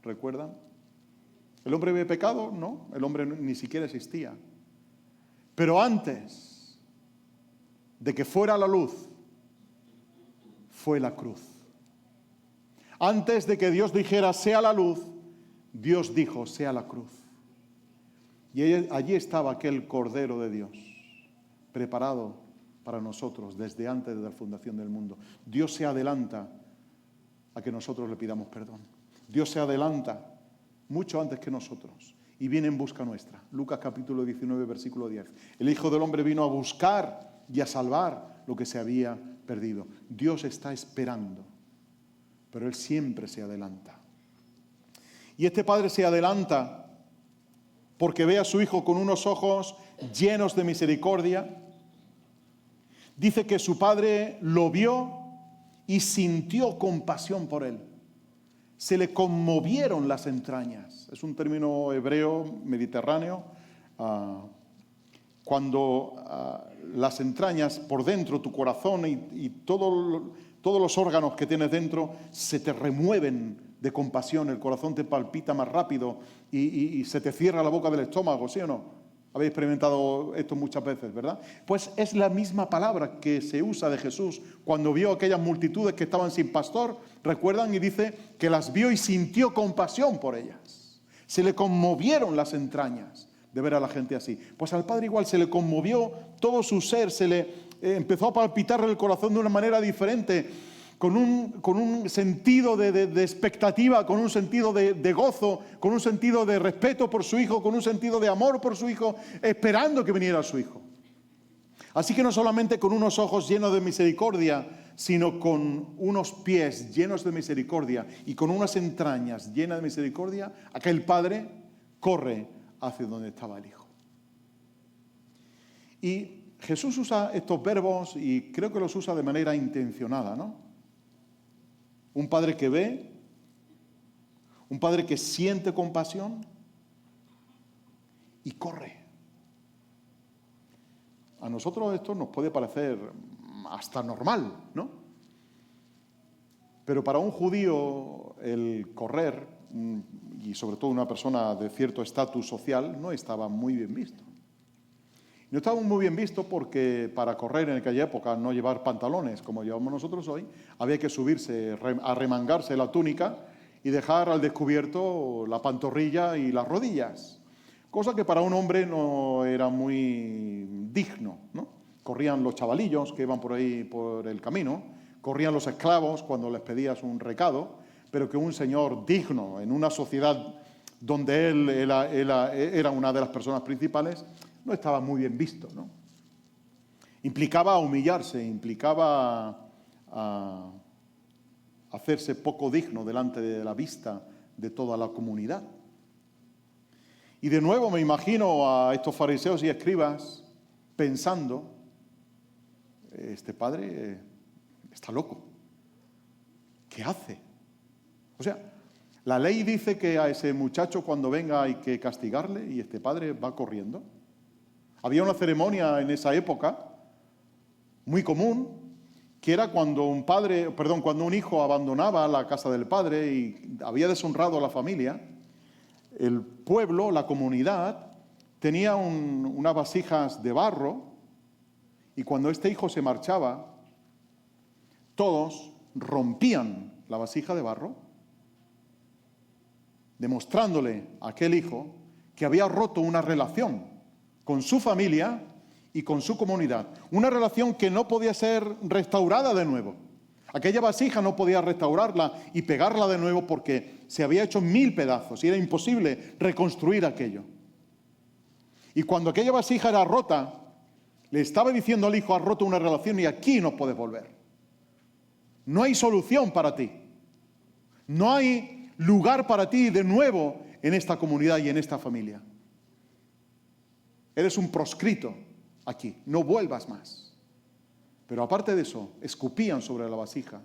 ¿Recuerdan? ¿El hombre había pecado? No, el hombre ni siquiera existía. Pero antes de que fuera la luz, fue la cruz. Antes de que Dios dijera sea la luz, Dios dijo sea la cruz. Y allí estaba aquel Cordero de Dios, preparado para nosotros desde antes de la fundación del mundo. Dios se adelanta a que nosotros le pidamos perdón. Dios se adelanta mucho antes que nosotros y viene en busca nuestra. Lucas capítulo 19, versículo 10. El Hijo del Hombre vino a buscar y a salvar lo que se había perdido. Dios está esperando, pero Él siempre se adelanta. Y este padre se adelanta porque ve a su hijo con unos ojos llenos de misericordia. Dice que su padre lo vio y sintió compasión por él. Se le conmovieron las entrañas. Es un término hebreo mediterráneo. Cuando las entrañas por dentro, tu corazón y todos los órganos que tienes dentro se te remueven de compasión, el corazón te palpita más rápido y se te cierra la boca del estómago, ¿sí o no? Habéis experimentado esto muchas veces, ¿verdad? Pues es la misma palabra que se usa de Jesús cuando vio aquellas multitudes que estaban sin pastor, ¿recuerdan? Y dice que las vio y sintió compasión por ellas. Se le conmovieron las entrañas de ver a la gente así. Pues al Padre igual se le conmovió todo su ser, se le empezó a palpitar el corazón de una manera diferente, con un sentido de expectativa, con un sentido de gozo, con un sentido de respeto por su hijo, con un sentido de amor por su hijo, esperando que viniera su hijo. Así que no solamente con unos ojos llenos de misericordia, sino con unos pies llenos de misericordia y con unas entrañas llenas de misericordia, aquel padre corre hacia donde estaba el hijo. Y Jesús usa estos verbos y creo que los usa de manera intencionada, ¿no? Un padre que ve, un padre que siente compasión y corre. A nosotros esto nos puede parecer hasta normal, ¿no? Pero para un judío el correr, y sobre todo una persona de cierto estatus social, no estaba muy bien visto. No estaba muy bien visto porque para correr en aquella época, no llevar pantalones como llevamos nosotros hoy, había que subirse, a remangarse la túnica y dejar al descubierto la pantorrilla y las rodillas. Cosa que para un hombre no era muy digno, ¿no? Corrían los chavalillos que iban por ahí por el camino, corrían los esclavos cuando les pedías un recado, pero que un señor digno en una sociedad donde él era una de las personas principales, no estaba muy bien visto, ¿no? Implicaba humillarse, implicaba hacerse poco digno delante de la vista de toda la comunidad. Y de nuevo me imagino a estos fariseos y escribas pensando, este padre está loco. ¿Qué hace? O sea, la ley dice que a ese muchacho cuando venga hay que castigarle y este padre va corriendo. Había una ceremonia en esa época muy común, que era cuando cuando un hijo abandonaba la casa del padre y había deshonrado a la familia, el pueblo, la comunidad, tenía unas vasijas de barro y cuando este hijo se marchaba, todos rompían la vasija de barro, demostrándole a aquel hijo que había roto una relación con su familia y con su comunidad. Una relación que no podía ser restaurada de nuevo. Aquella vasija no podía restaurarla y pegarla de nuevo porque se había hecho 1000 pedazos y era imposible reconstruir aquello. Y cuando aquella vasija era rota, le estaba diciendo al hijo: has roto una relación y aquí no puedes volver. No hay solución para ti. No hay lugar para ti de nuevo en esta comunidad y en esta familia. Eres un proscrito aquí, no vuelvas más. Pero aparte de eso, escupían sobre la vasija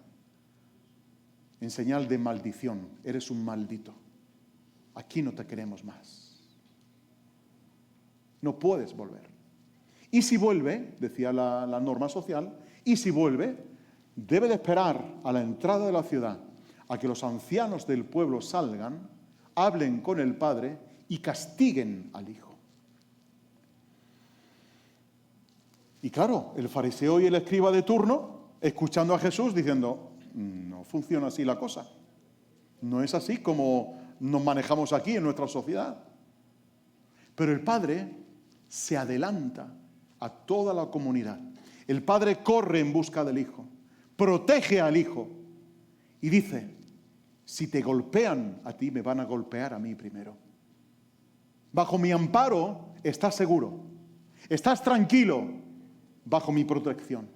en señal de maldición. Eres un maldito. Aquí no te queremos más. No puedes volver. Y si vuelve, decía la norma social, y si vuelve, debe de esperar a la entrada de la ciudad a que los ancianos del pueblo salgan, hablen con el padre y castiguen al hijo. Y claro, el fariseo y el escriba de turno, escuchando a Jesús, diciendo: no funciona así la cosa. No es así como nos manejamos aquí en nuestra sociedad. Pero el padre se adelanta a toda la comunidad. El padre corre en busca del hijo, protege al hijo y dice: si te golpean a ti, me van a golpear a mí primero. Bajo mi amparo estás seguro, estás tranquilo, bajo mi protección.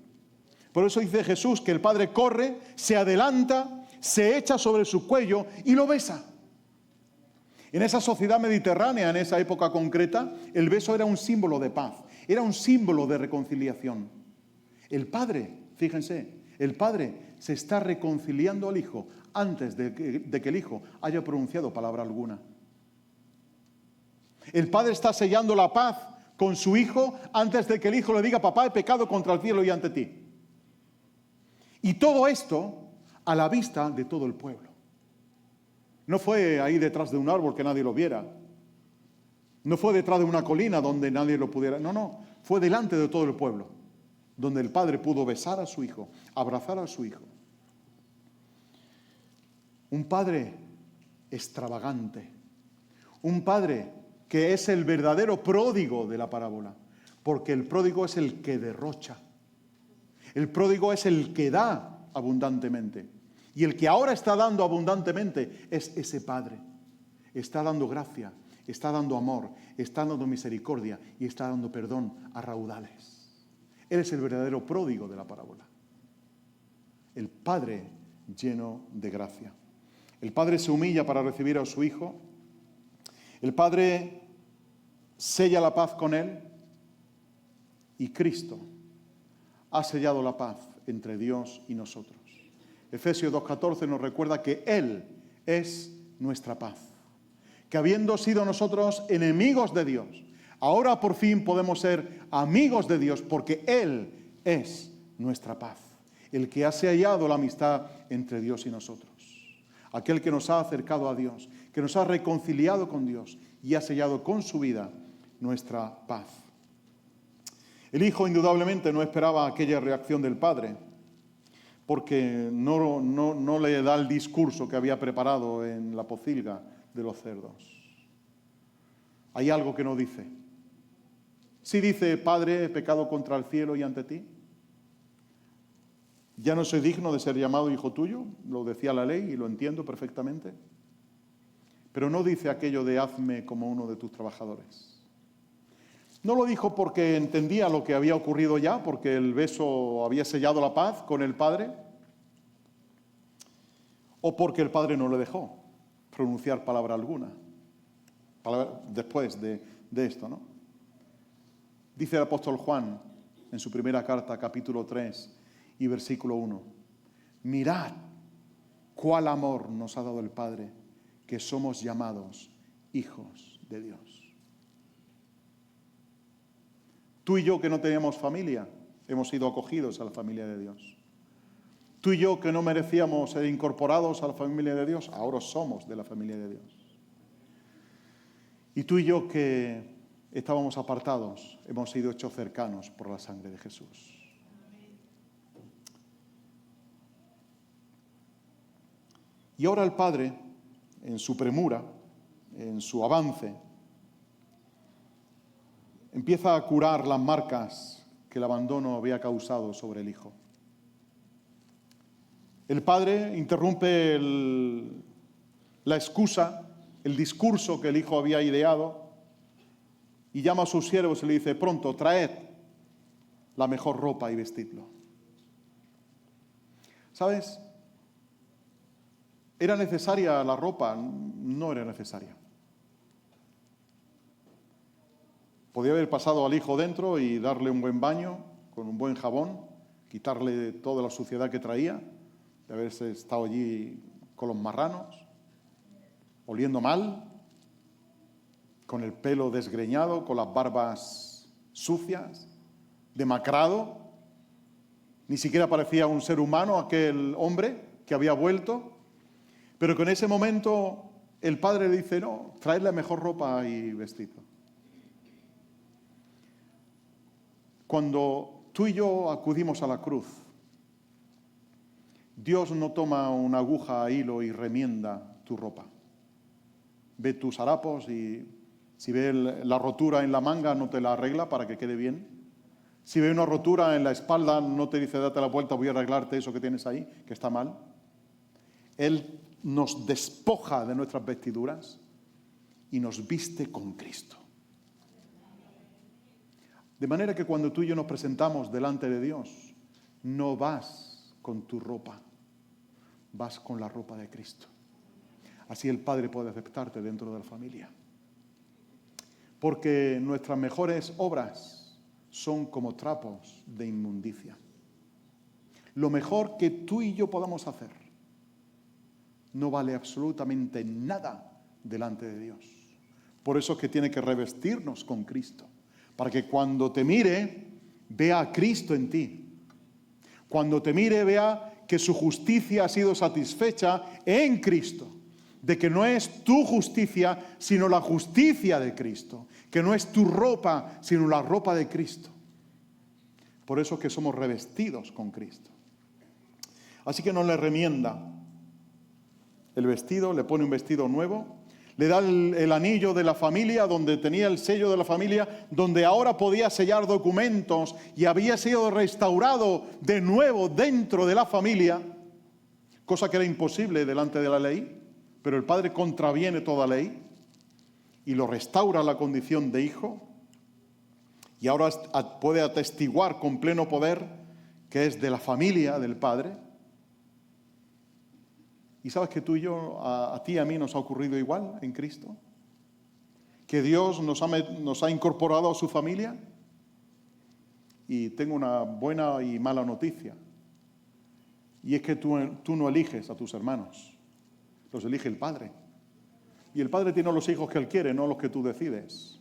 Por eso dice Jesús que el padre corre, se adelanta, se echa sobre su cuello y lo besa. En esa sociedad mediterránea, en esa época concreta, el beso era un símbolo de paz, era un símbolo de reconciliación. El padre, fíjense, el padre se está reconciliando al hijo antes de que el hijo haya pronunciado palabra alguna. El padre está sellando la paz con su hijo antes de que el hijo le diga: papá, he pecado contra el cielo y ante ti. Y todo esto a la vista de todo el pueblo. No fue ahí detrás de un árbol que nadie lo viera. No fue detrás de una colina donde nadie lo pudiera. No, fue delante de todo el pueblo, donde el padre pudo besar a su hijo, abrazar a su hijo. Un padre extravagante, un padre que es el verdadero pródigo de la parábola, porque el pródigo es el que derrocha, el pródigo es el que da abundantemente, y el que ahora está dando abundantemente es ese padre. Está dando gracia, está dando amor, está dando misericordia y está dando perdón a raudales. Él es el verdadero pródigo de la parábola, el padre lleno de gracia. El padre se humilla para recibir a su hijo. El padre sella la paz con él y Cristo ha sellado la paz entre Dios y nosotros. Efesios 2:14 nos recuerda que Él es nuestra paz, que habiendo sido nosotros enemigos de Dios, ahora por fin podemos ser amigos de Dios porque Él es nuestra paz, el que ha sellado la amistad entre Dios y nosotros. Aquel que nos ha acercado a Dios, que nos ha reconciliado con Dios y ha sellado con su vida nuestra paz. El hijo indudablemente no esperaba aquella reacción del padre, porque no le da el discurso que había preparado en la pocilga de los cerdos. Hay algo que no dice. Sí dice: Padre, he pecado contra el cielo y ante ti. Ya no soy digno de ser llamado hijo tuyo, lo decía la ley y lo entiendo perfectamente. Pero no dice aquello de: hazme como uno de tus trabajadores. No lo dijo porque entendía lo que había ocurrido ya, porque el beso había sellado la paz con el Padre, o porque el Padre no le dejó pronunciar palabra alguna después de esto, ¿no? Dice el apóstol Juan en su primera carta, capítulo 3 y versículo 1, mirad cuál amor nos ha dado el Padre, que somos llamados hijos de Dios. Tú y yo que no teníamos familia, hemos sido acogidos a la familia de Dios. Tú y yo que no merecíamos ser incorporados a la familia de Dios, ahora somos de la familia de Dios. Y tú y yo que estábamos apartados, hemos sido hechos cercanos por la sangre de Jesús. Y ahora el Padre, en su premura, en su avance, empieza a curar las marcas que el abandono había causado sobre el Hijo. El Padre interrumpe la excusa, el discurso que el Hijo había ideado y llama a sus siervos y le dice, pronto, traed la mejor ropa y vestidlo. ¿Sabes? ¿Era necesaria la ropa? No era necesaria. Podía haber pasado al Hijo dentro y darle un buen baño con un buen jabón, quitarle toda la suciedad que traía, de haberse estado allí con los marranos, oliendo mal, con el pelo desgreñado, con las barbas sucias, demacrado. Ni siquiera parecía un ser humano aquel hombre que había vuelto, pero que en ese momento el Padre le dice, no, traedle mejor ropa y vestido. Cuando tú y yo acudimos a la cruz, Dios no toma una aguja a hilo y remienda tu ropa. Ve tus harapos y si ve la rotura en la manga no te la arregla para que quede bien. Si ve una rotura en la espalda no te dice date la vuelta, voy a arreglarte eso que tienes ahí, que está mal. Él nos despoja de nuestras vestiduras y nos viste con Cristo. De manera que cuando tú y yo nos presentamos delante de Dios, no vas con tu ropa, vas con la ropa de Cristo. Así el Padre puede aceptarte dentro de la familia. Porque nuestras mejores obras son como trapos de inmundicia. Lo mejor que tú y yo podamos hacer no vale absolutamente nada delante de Dios. Por eso es que tiene que revestirnos con Cristo. Para que cuando te mire, vea a Cristo en ti. Cuando te mire, vea que su justicia ha sido satisfecha en Cristo. De que no es tu justicia, sino la justicia de Cristo. Que no es tu ropa, sino la ropa de Cristo. Por eso es que somos revestidos con Cristo. Así que no le remienda el vestido, le pone un vestido nuevo. Le da el anillo de la familia, donde tenía el sello de la familia, donde ahora podía sellar documentos y había sido restaurado de nuevo dentro de la familia, cosa que era imposible delante de la ley, pero el Padre contraviene toda ley y lo restaura a la condición de hijo y ahora puede atestiguar con pleno poder que es de la familia del Padre. ¿Y sabes que tú y yo, a ti y a mí nos ha ocurrido igual en Cristo? Que Dios nos ha incorporado a su familia. Y tengo una buena y mala noticia. Y es que tú no eliges a tus hermanos. Los elige el Padre. Y el Padre tiene los hijos que Él quiere, no los que tú decides.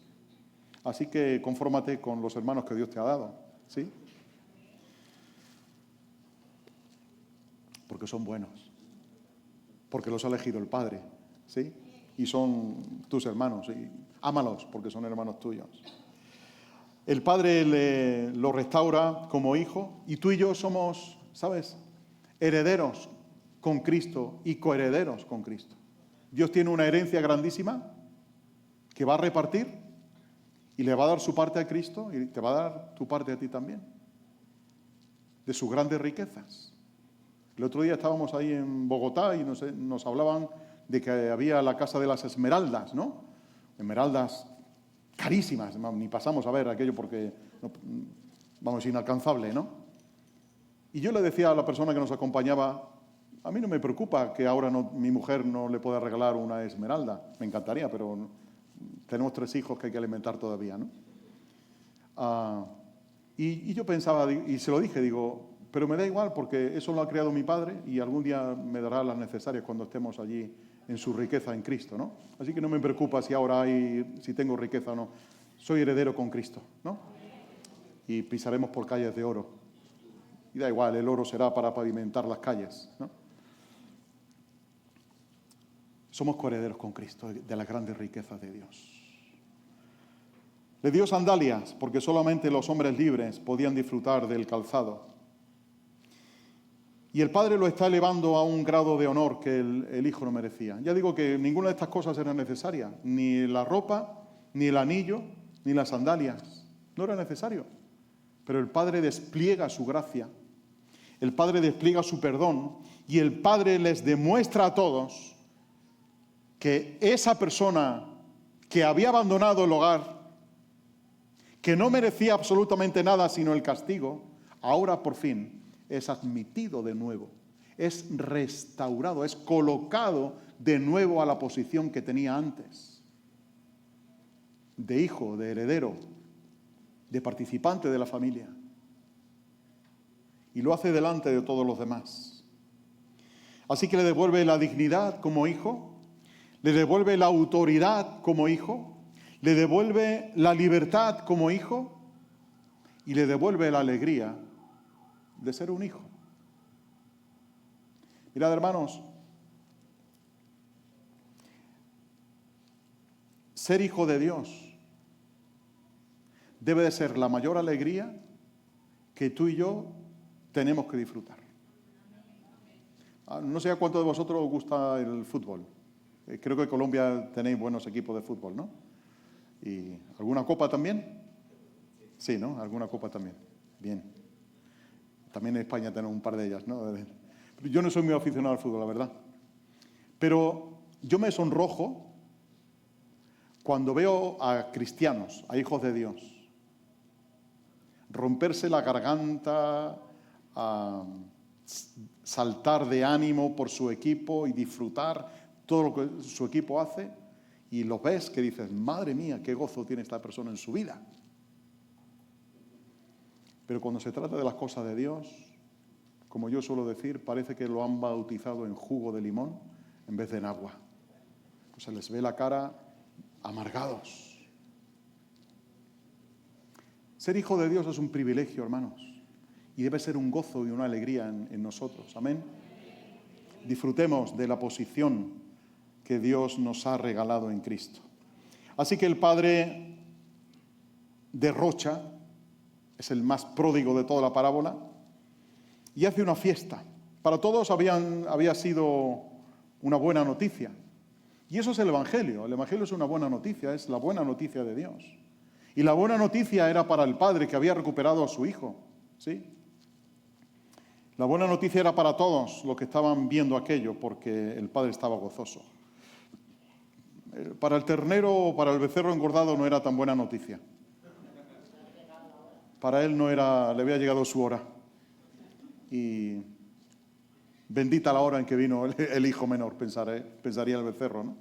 Así que confórmate con los hermanos que Dios te ha dado. ¿Sí? Porque son buenos. Porque los ha elegido el Padre, ¿sí? Y son tus hermanos, y ámalos porque son hermanos tuyos. El Padre lo restaura como hijo y tú y yo somos, ¿sabes? Herederos con Cristo y coherederos con Cristo. Dios tiene una herencia grandísima que va a repartir y le va a dar su parte a Cristo y te va a dar tu parte a ti también, de sus grandes riquezas. El otro día estábamos ahí en Bogotá y nos hablaban de que había la Casa de las Esmeraldas, ¿no? Esmeraldas carísimas, ni pasamos a ver aquello porque, vamos, es inalcanzable, ¿no? Y yo le decía a la persona que nos acompañaba, a mí no me preocupa que ahora mi mujer no le pueda regalar una esmeralda, me encantaría, pero tenemos 3 hijos que hay que alimentar todavía, ¿no? Y yo pensaba, y se lo dije, digo, pero me da igual porque eso lo ha creado mi padre y algún día me dará las necesarias cuando estemos allí en su riqueza en Cristo, ¿no? Así que no me preocupa si ahora si tengo riqueza o no. Soy heredero con Cristo, ¿no? Y pisaremos por calles de oro. Y da igual, el oro será para pavimentar las calles, ¿no? Somos coherederos con Cristo de las grandes riquezas de Dios. Le dio sandalias porque solamente los hombres libres podían disfrutar del calzado. Y el Padre lo está elevando a un grado de honor que el Hijo no merecía. Ya digo que ninguna de estas cosas era necesaria. Ni la ropa, ni el anillo, ni las sandalias. No era necesario. Pero el Padre despliega su gracia. El Padre despliega su perdón. Y el Padre les demuestra a todos que esa persona que había abandonado el hogar, que no merecía absolutamente nada sino el castigo, ahora por fin es admitido de nuevo, es restaurado, es colocado de nuevo a la posición que tenía antes, de hijo, de heredero, de participante de la familia. Y lo hace delante de todos los demás. Así que le devuelve la dignidad como hijo, le devuelve la autoridad como hijo, le devuelve la libertad como hijo y le devuelve la alegría de ser un hijo. Mirad, hermanos, ser hijo de Dios debe de ser la mayor alegría que tú y yo tenemos que disfrutar. No sé a cuántos de vosotros os gusta el fútbol. Creo que en Colombia tenéis buenos equipos de fútbol, ¿no? ¿Y alguna copa también? Sí, ¿no? Alguna copa también. Bien. También en España tenemos un par de ellas, ¿no? Yo no soy muy aficionado al fútbol, la verdad. Pero yo me sonrojo cuando veo a cristianos, a hijos de Dios, romperse la garganta, a saltar de ánimo por su equipo y disfrutar todo lo que su equipo hace, y los ves que dices, madre mía, qué gozo tiene esta persona en su vida. Pero cuando se trata de las cosas de Dios, como yo suelo decir, parece que lo han bautizado en jugo de limón en vez de en agua. Pues se les ve la cara amargados. Ser hijo de Dios es un privilegio, hermanos, y debe ser un gozo y una alegría en nosotros. Amén. Disfrutemos de la posición que Dios nos ha regalado en Cristo. Así que el Padre derrocha, es el más pródigo de toda la parábola, y hace una fiesta. Para todos había sido una buena noticia. Y eso es el Evangelio. El Evangelio es una buena noticia, es la buena noticia de Dios. Y la buena noticia era para el padre que había recuperado a su hijo, ¿sí? La buena noticia era para todos los que estaban viendo aquello, porque el padre estaba gozoso. Para el ternero o para el becerro engordado no era tan buena noticia. Para él no era, le había llegado su hora. Y bendita la hora en que vino el hijo menor, pensaría el becerro, ¿no?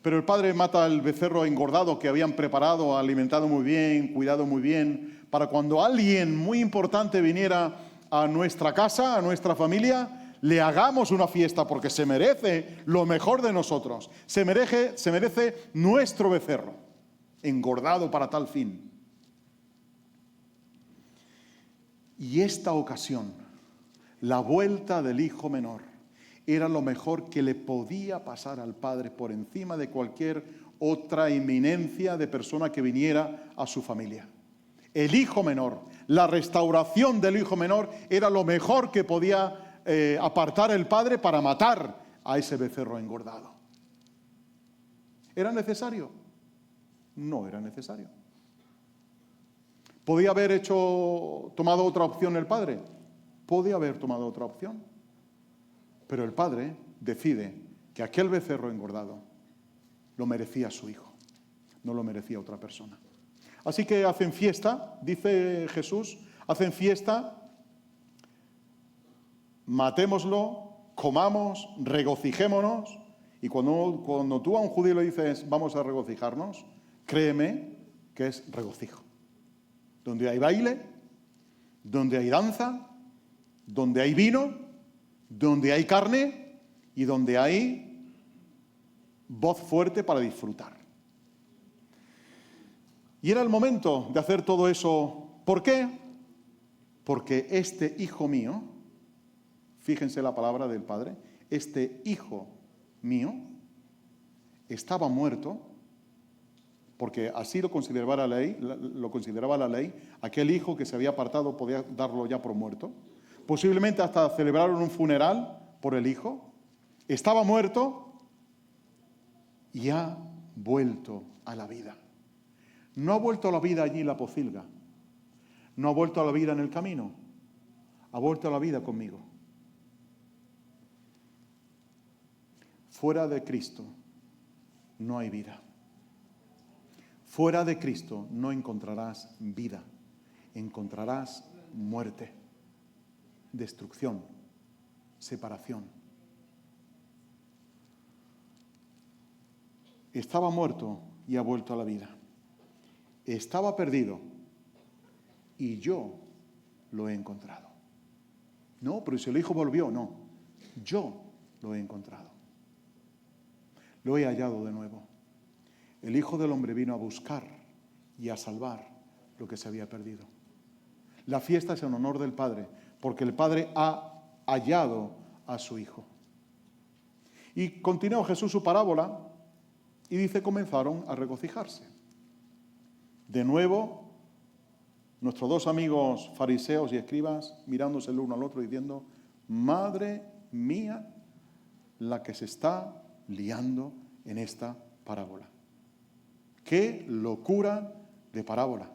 Pero el padre mata al becerro engordado que habían preparado, alimentado muy bien, cuidado muy bien, para cuando alguien muy importante viniera a nuestra casa, a nuestra familia, le hagamos una fiesta porque se merece lo mejor de nosotros. Se merece nuestro becerro, engordado para tal fin. Y esta ocasión, la vuelta del hijo menor, era lo mejor que le podía pasar al padre por encima de cualquier otra eminencia de persona que viniera a su familia. El hijo menor, la restauración del hijo menor era lo mejor que podía apartar el padre para matar a ese becerro engordado. ¿Era necesario? No era necesario. ¿Podía haber tomado otra opción el padre? Podía haber tomado otra opción. Pero el padre decide que aquel becerro engordado lo merecía su hijo. no lo merecía otra persona. Así que hacen fiesta, dice Jesús, hacen fiesta, matémoslo, comamos, regocijémonos. Y cuando tú a un judío le dices, vamos a regocijarnos, créeme que es regocijo. Donde hay baile, donde hay danza, donde hay vino, donde hay carne y donde hay voz fuerte para disfrutar. Y era el momento de hacer todo eso. ¿Por qué? Porque este hijo mío, fíjense la palabra del Padre, este hijo mío estaba muerto, porque así lo consideraba la ley, aquel hijo que se había apartado podía darlo ya por muerto. Posiblemente hasta celebraron un funeral por el hijo. Estaba muerto y ha vuelto a la vida. No ha vuelto a la vida allí en la pocilga. No ha vuelto a la vida en el camino. Ha vuelto a la vida conmigo. Fuera de Cristo no hay vida. Fuera de Cristo no encontrarás vida. Encontrarás muerte, destrucción, separación. Estaba muerto y ha vuelto a la vida. Estaba perdido y yo lo he encontrado. No, pero si el hijo volvió, no. Yo lo he encontrado. Lo he hallado de nuevo. El Hijo del Hombre vino a buscar y a salvar lo que se había perdido. La fiesta es en honor del Padre, porque el Padre ha hallado a su Hijo. Y continuó Jesús su parábola y dice, comenzaron a regocijarse. De nuevo, nuestros dos amigos fariseos y escribas mirándose el uno al otro diciendo, madre mía, la que se está liando en esta parábola. ¡Qué locura de parábola!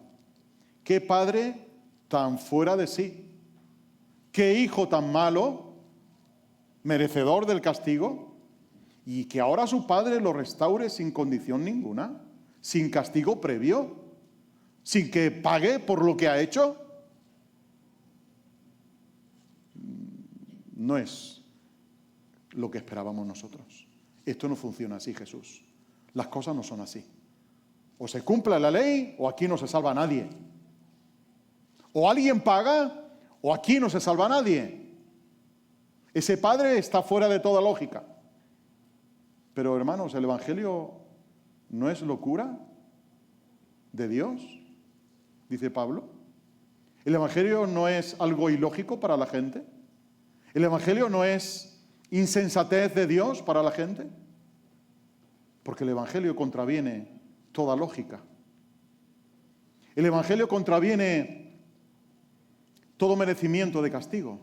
¡Qué padre tan fuera de sí! ¡Qué hijo tan malo, merecedor del castigo! Y que ahora su padre lo restaure sin condición ninguna, sin castigo previo, sin que pague por lo que ha hecho. No es lo que esperábamos nosotros. Esto no funciona así, Jesús. Las cosas no son así. O se cumple la ley o aquí no se salva a nadie. O alguien paga o aquí no se salva a nadie. Ese padre está fuera de toda lógica. Pero hermanos, el Evangelio no es locura de Dios, dice Pablo. El Evangelio no es algo ilógico para la gente. El Evangelio no es insensatez de Dios para la gente. Porque el Evangelio contraviene toda lógica. El Evangelio contraviene todo merecimiento de castigo.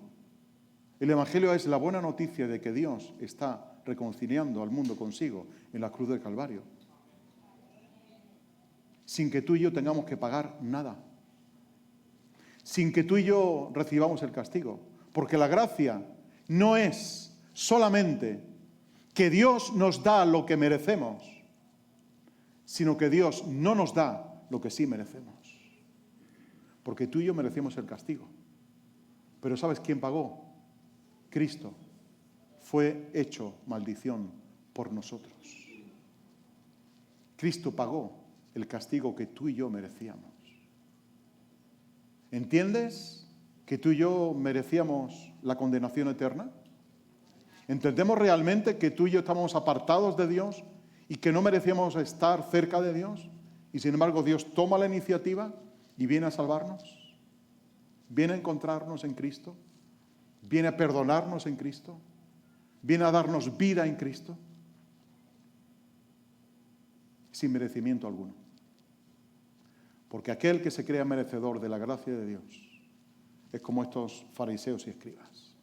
El Evangelio es la buena noticia de que Dios está reconciliando al mundo consigo en la cruz del Calvario. Sin que tú y yo tengamos que pagar nada. Sin que tú y yo recibamos el castigo. Porque la gracia no es solamente que Dios nos da lo que merecemos, sino que Dios no nos da lo que sí merecemos. Porque tú y yo merecemos el castigo. Pero ¿sabes quién pagó? Cristo. Fue hecho maldición por nosotros. Cristo pagó el castigo que tú y yo merecíamos. ¿Entiendes que tú y yo merecíamos la condenación eterna? ¿Entendemos realmente que tú y yo estamos apartados de Dios y que no merecíamos estar cerca de Dios? Y sin embargo Dios toma la iniciativa y viene a salvarnos. Viene a encontrarnos en Cristo. Viene a perdonarnos en Cristo. Viene a darnos vida en Cristo. Sin merecimiento alguno. Porque aquel que se crea merecedor de la gracia de Dios es como estos fariseos y escribas.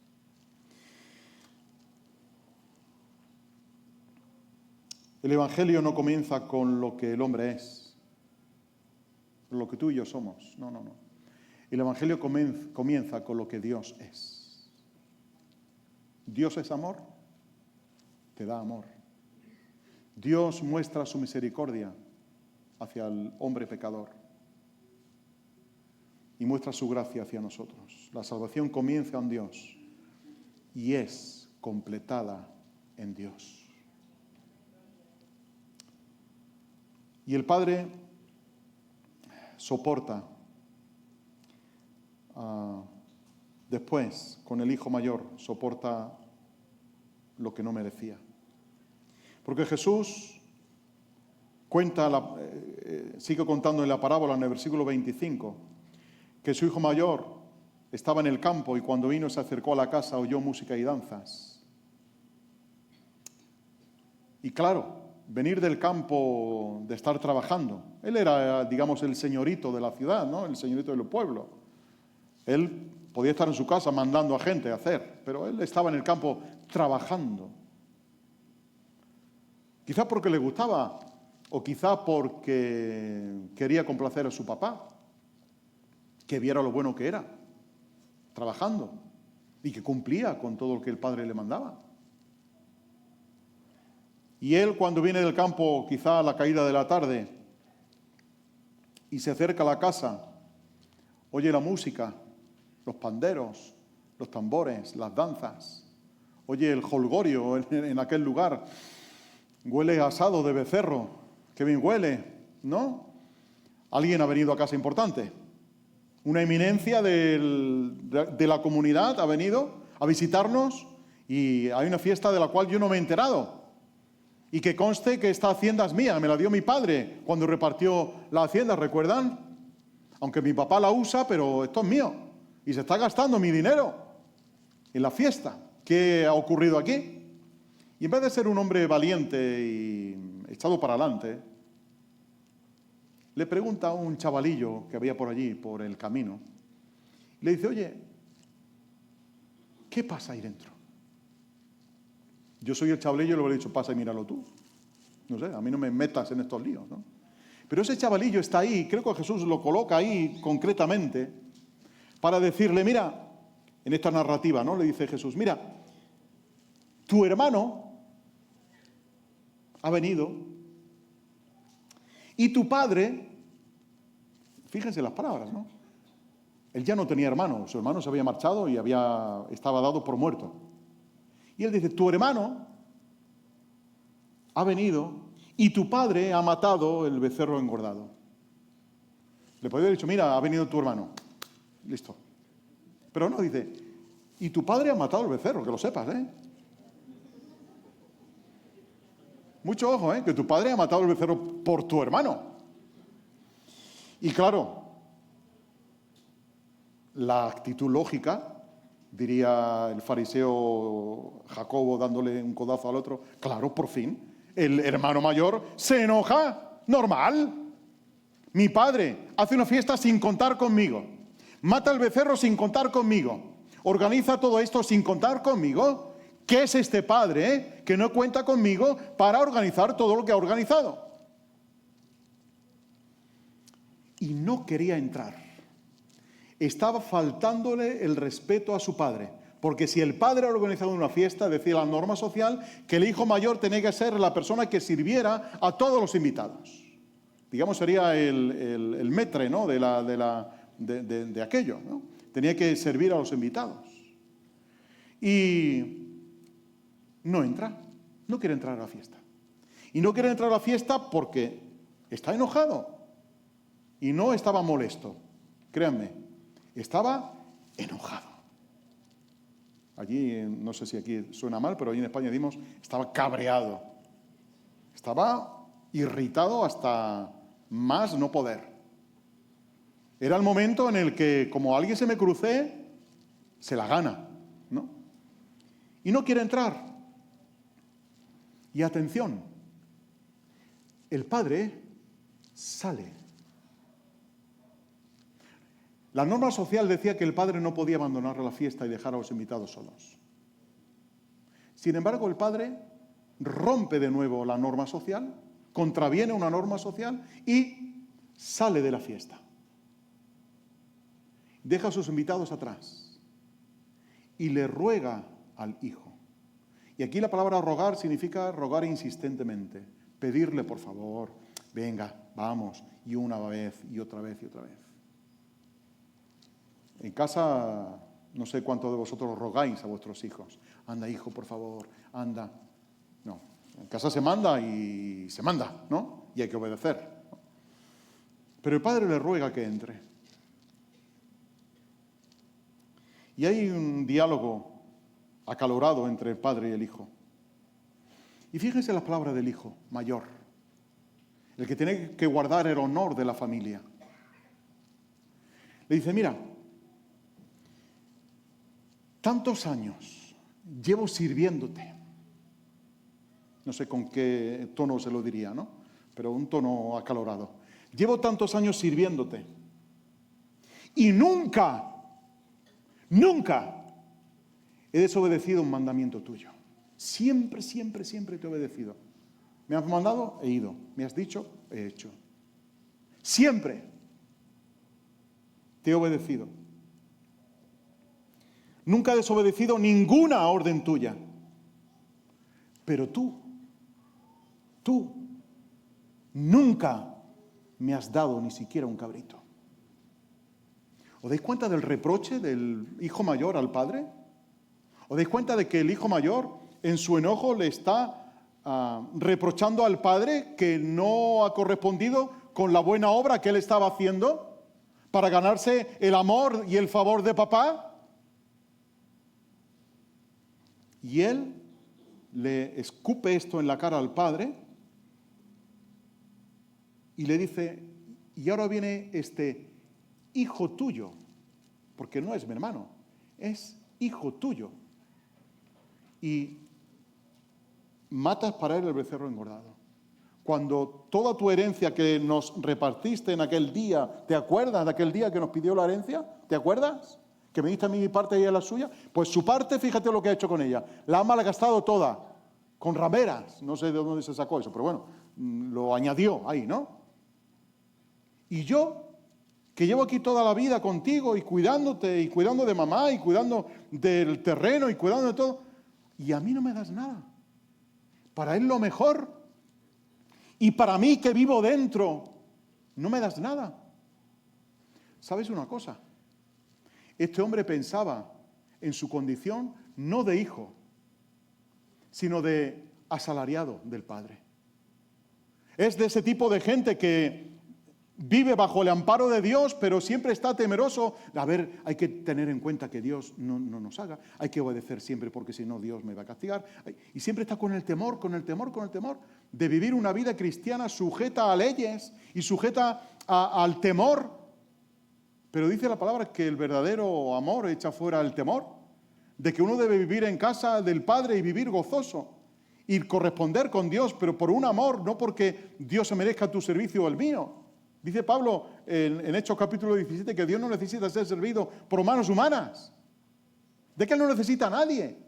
El Evangelio no comienza con lo que el hombre es, lo que tú y yo somos. No. El Evangelio comienza con lo que Dios es. Dios es amor, te da amor. Dios muestra su misericordia, hacia el hombre pecador y muestra su gracia hacia nosotros. La salvación comienza en Dios y es completada en Dios. Y el Padre soporta después, con el Hijo mayor, soporta lo que no merecía. Porque Jesús sigue contando en la parábola, en el versículo 25, que su hijo mayor estaba en el campo y cuando vino se acercó a la casa oyó música y danzas. Y claro, venir del campo, de estar trabajando, él era, digamos, el señorito de la ciudad, ¿no? El señorito del pueblo. Él podía estar en su casa mandando a gente a hacer, pero él estaba en el campo trabajando. Quizá porque le gustaba, o quizá porque quería complacer a su papá, que viera lo bueno que era, trabajando, y que cumplía con todo lo que el padre le mandaba. Y él, cuando viene del campo, quizá a la caída de la tarde, y se acerca a la casa, oye la música, los panderos, los tambores, las danzas, oye el jolgorio en aquel lugar, huele a asado de becerro, qué bien huele, ¿no? Alguien ha venido a casa importante. Una eminencia de la comunidad ha venido a visitarnos y hay una fiesta de la cual yo no me he enterado. Y que conste que esta hacienda es mía, me la dio mi padre cuando repartió la hacienda, ¿recuerdan? Aunque mi papá la usa, pero esto es mío. Y se está gastando mi dinero en la fiesta. ¿Qué ha ocurrido aquí? Y en vez de ser un hombre valiente y echado para adelante, le pregunta a un chavalillo que había por allí, por el camino, le dice, oye, ¿qué pasa ahí dentro? Yo soy el chavalillo y le hubiera dicho, pasa y míralo tú. No sé, a mí no me metas en estos líos, ¿no? Pero ese chavalillo está ahí, creo que Jesús lo coloca ahí concretamente, para decirle, mira, en esta narrativa, ¿no? Le dice Jesús, mira, tu hermano ha venido y tu padre, fíjense las palabras, ¿no? Él ya no tenía hermano, su hermano se había marchado y estaba dado por muerto. Y él dice, tu hermano ha venido y tu padre ha matado el becerro engordado. Le podría haber dicho, mira, ha venido tu hermano. Listo. Pero no, dice, y tu padre ha matado el becerro, que lo sepas, ¿eh? Mucho ojo, ¿eh? Que tu padre ha matado el becerro por tu hermano. Y claro, la actitud lógica, diría el fariseo Jacobo dándole un codazo al otro, claro, por fin, el hermano mayor se enoja, normal. Mi padre hace una fiesta sin contar conmigo, mata el becerro sin contar conmigo, organiza todo esto sin contar conmigo. ¿Qué es este padre que no cuenta conmigo para organizar todo lo que ha organizado? Y no quería entrar. Estaba faltándole el respeto a su padre. Porque si el padre ha organizado una fiesta, decía la norma social, que el hijo mayor tenía que ser la persona que sirviera a todos los invitados. Digamos, sería el maître, ¿no? de aquello, ¿no? Tenía que servir a los invitados. Y no entra, no quiere entrar a la fiesta. Y no quiere entrar a la fiesta porque está enojado. Y no estaba molesto, créanme, estaba enojado. Allí, no sé si aquí suena mal, pero allí en España decimos, estaba cabreado. Estaba irritado hasta más no poder. Era el momento en el que, como alguien se me cruce, se la gana, ¿no? Y no quiere entrar. Y atención, el padre sale. La norma social decía que el padre no podía abandonar la fiesta y dejar a los invitados solos. Sin embargo, el padre rompe de nuevo la norma social, contraviene una norma social y sale de la fiesta. Deja a sus invitados atrás y le ruega al hijo. Y aquí la palabra rogar significa rogar insistentemente, pedirle por favor, venga, Vamos, y una vez, y otra vez, y otra vez. En casa, no sé cuántos de vosotros rogáis a vuestros hijos. Anda, hijo, por favor, anda. No, en casa se manda y se manda, ¿no? Y hay que obedecer, ¿no? Pero el padre le ruega que entre. Y hay un diálogo acalorado entre el padre y el hijo. Y fíjense las palabras del hijo mayor, el que tiene que guardar el honor de la familia. Le dice, mira, tantos años llevo sirviéndote. No sé con qué tono se lo diría, ¿no? Pero un tono acalorado. Llevo tantos años sirviéndote. Y nunca he desobedecido un mandamiento tuyo. Siempre te he obedecido. Me has mandado, he ido. Me has dicho, he hecho. Siempre te he obedecido. Nunca he desobedecido ninguna orden tuya. Pero tú, nunca me has dado ni siquiera un cabrito. ¿Os dais cuenta del reproche del hijo mayor al padre? ¿Os dais cuenta de que el hijo mayor, en su enojo, le está reprochando al padre que no ha correspondido con la buena obra que él estaba haciendo para ganarse el amor y el favor de papá? Y él le escupe esto en la cara al padre y le dice, y ahora viene este hijo tuyo, porque no es mi hermano, es hijo tuyo. Y matas para él el becerro engordado. Cuando toda tu herencia que nos repartiste en aquel día, ¿te acuerdas de aquel día que nos pidió la herencia? ¿Te acuerdas? Que me diste a mí mi parte y ella la suya. Pues su parte, fíjate lo que ha hecho con ella. La ha malgastado toda, con rameras. No sé de dónde se sacó eso, pero bueno, lo añadió ahí, ¿no? Y yo, que llevo aquí toda la vida contigo y cuidándote y cuidando de mamá y cuidando del terreno y cuidando de todo, y a mí no me das nada. Para él lo mejor. Y para mí que vivo dentro, no me das nada. ¿Sabes una cosa? Este hombre pensaba en su condición no de hijo, sino de asalariado del padre. Es de ese tipo de gente que vive bajo el amparo de Dios, pero siempre está temeroso. A ver, hay que tener en cuenta que Dios no nos haga. Hay que obedecer siempre porque si no Dios me va a castigar. Y siempre está con el temor de vivir una vida cristiana sujeta a leyes y sujeta al temor. Pero dice la palabra que el verdadero amor echa fuera el temor. De que uno debe vivir en casa del Padre y vivir gozoso. Y corresponder con Dios, pero por un amor, no porque Dios se merezca tu servicio o el mío. Dice Pablo en Hechos capítulo 17 que Dios no necesita ser servido por manos humanas. De que Él no necesita a nadie.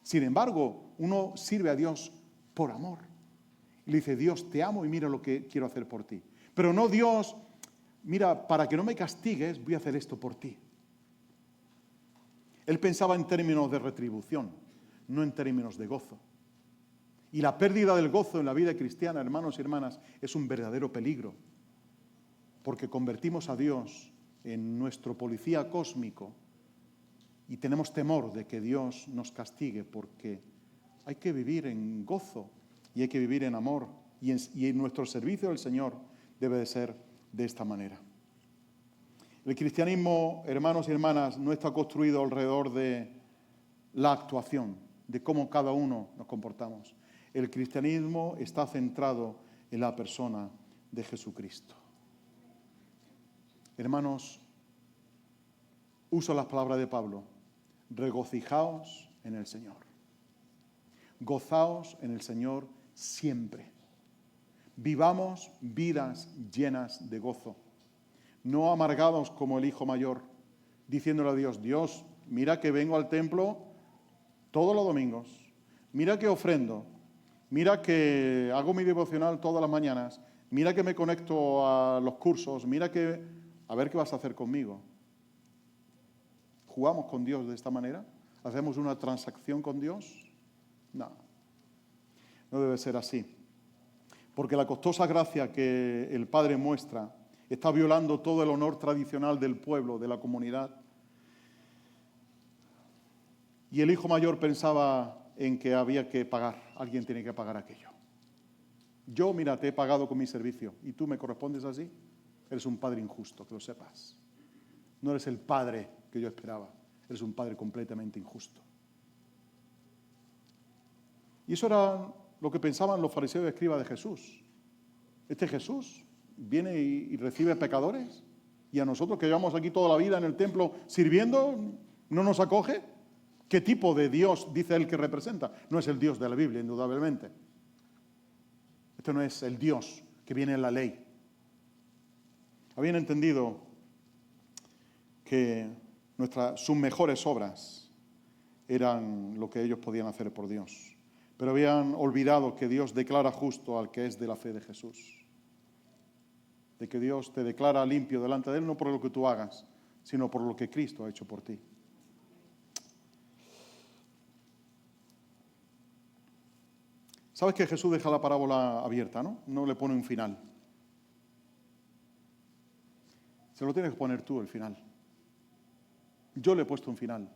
Sin embargo, uno sirve a Dios por amor. Y le dice, Dios, te amo y mira lo que quiero hacer por ti. Pero no Dios, mira, para que no me castigues, voy a hacer esto por ti. Él pensaba en términos de retribución, no en términos de gozo. Y la pérdida del gozo en la vida cristiana, hermanos y hermanas, es un verdadero peligro. Porque convertimos a Dios en nuestro policía cósmico y tenemos temor de que Dios nos castigue, porque hay que vivir en gozo y hay que vivir en amor y en nuestro servicio al Señor debe de ser de esta manera. El cristianismo, hermanos y hermanas, no está construido alrededor de la actuación, de cómo cada uno nos comportamos. El cristianismo está centrado en la persona de Jesucristo. Hermanos, uso las palabras de Pablo. Regocijaos en el Señor. Gozaos en el Señor siempre. Vivamos vidas llenas de gozo. No amargados como el hijo mayor, diciéndole a Dios, Dios, mira que vengo al templo todos los domingos. Mira que ofrendo. Mira que hago mi devocional todas las mañanas. Mira que me conecto a los cursos. Mira que... A ver qué vas a hacer conmigo. ¿Jugamos con Dios de esta manera? ¿Hacemos una transacción con Dios? No. No debe ser así. Porque la costosa gracia que el Padre muestra está violando todo el honor tradicional del pueblo, de la comunidad. Y el hijo mayor pensaba en que había que pagar, alguien tiene que pagar aquello. Yo, mira, te he pagado con mi servicio y tú me correspondes así. Eres un padre injusto, que lo sepas. No eres el padre que yo esperaba, eres un padre completamente injusto. Y eso era lo que pensaban los fariseos y escribas de Jesús. Este Jesús viene y recibe pecadores, y a nosotros que llevamos aquí toda la vida en el templo sirviendo, ¿no nos acoge? ¿Qué tipo de Dios dice él que representa? No es el Dios de la Biblia, indudablemente. Este no es el Dios que viene en la ley. Habían entendido que sus mejores obras eran lo que ellos podían hacer por Dios. Pero habían olvidado que Dios declara justo al que es de la fe de Jesús. De que Dios te declara limpio delante de Él, no por lo que tú hagas, sino por lo que Cristo ha hecho por ti. ¿Sabes que Jesús deja la parábola abierta, no? No le pone un final. Se lo tienes que poner tú el final. Yo le he puesto un final.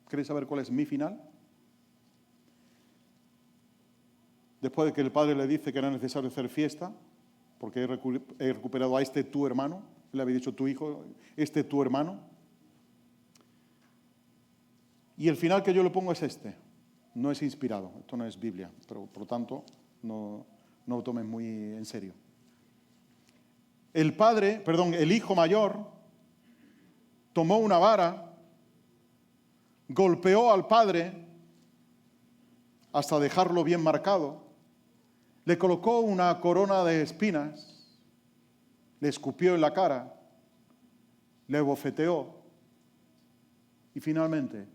¿Queréis saber cuál es mi final? Después de que el padre le dice que era necesario hacer fiesta, porque he recuperado a este tu hermano, le había dicho tu hijo, este tu hermano. Y el final que yo le pongo es este. No es inspirado, esto no es Biblia, pero por lo tanto no lo tomes muy en serio. El hijo mayor tomó una vara, golpeó al padre hasta dejarlo bien marcado, le colocó una corona de espinas, le escupió en la cara, le bofeteó y finalmente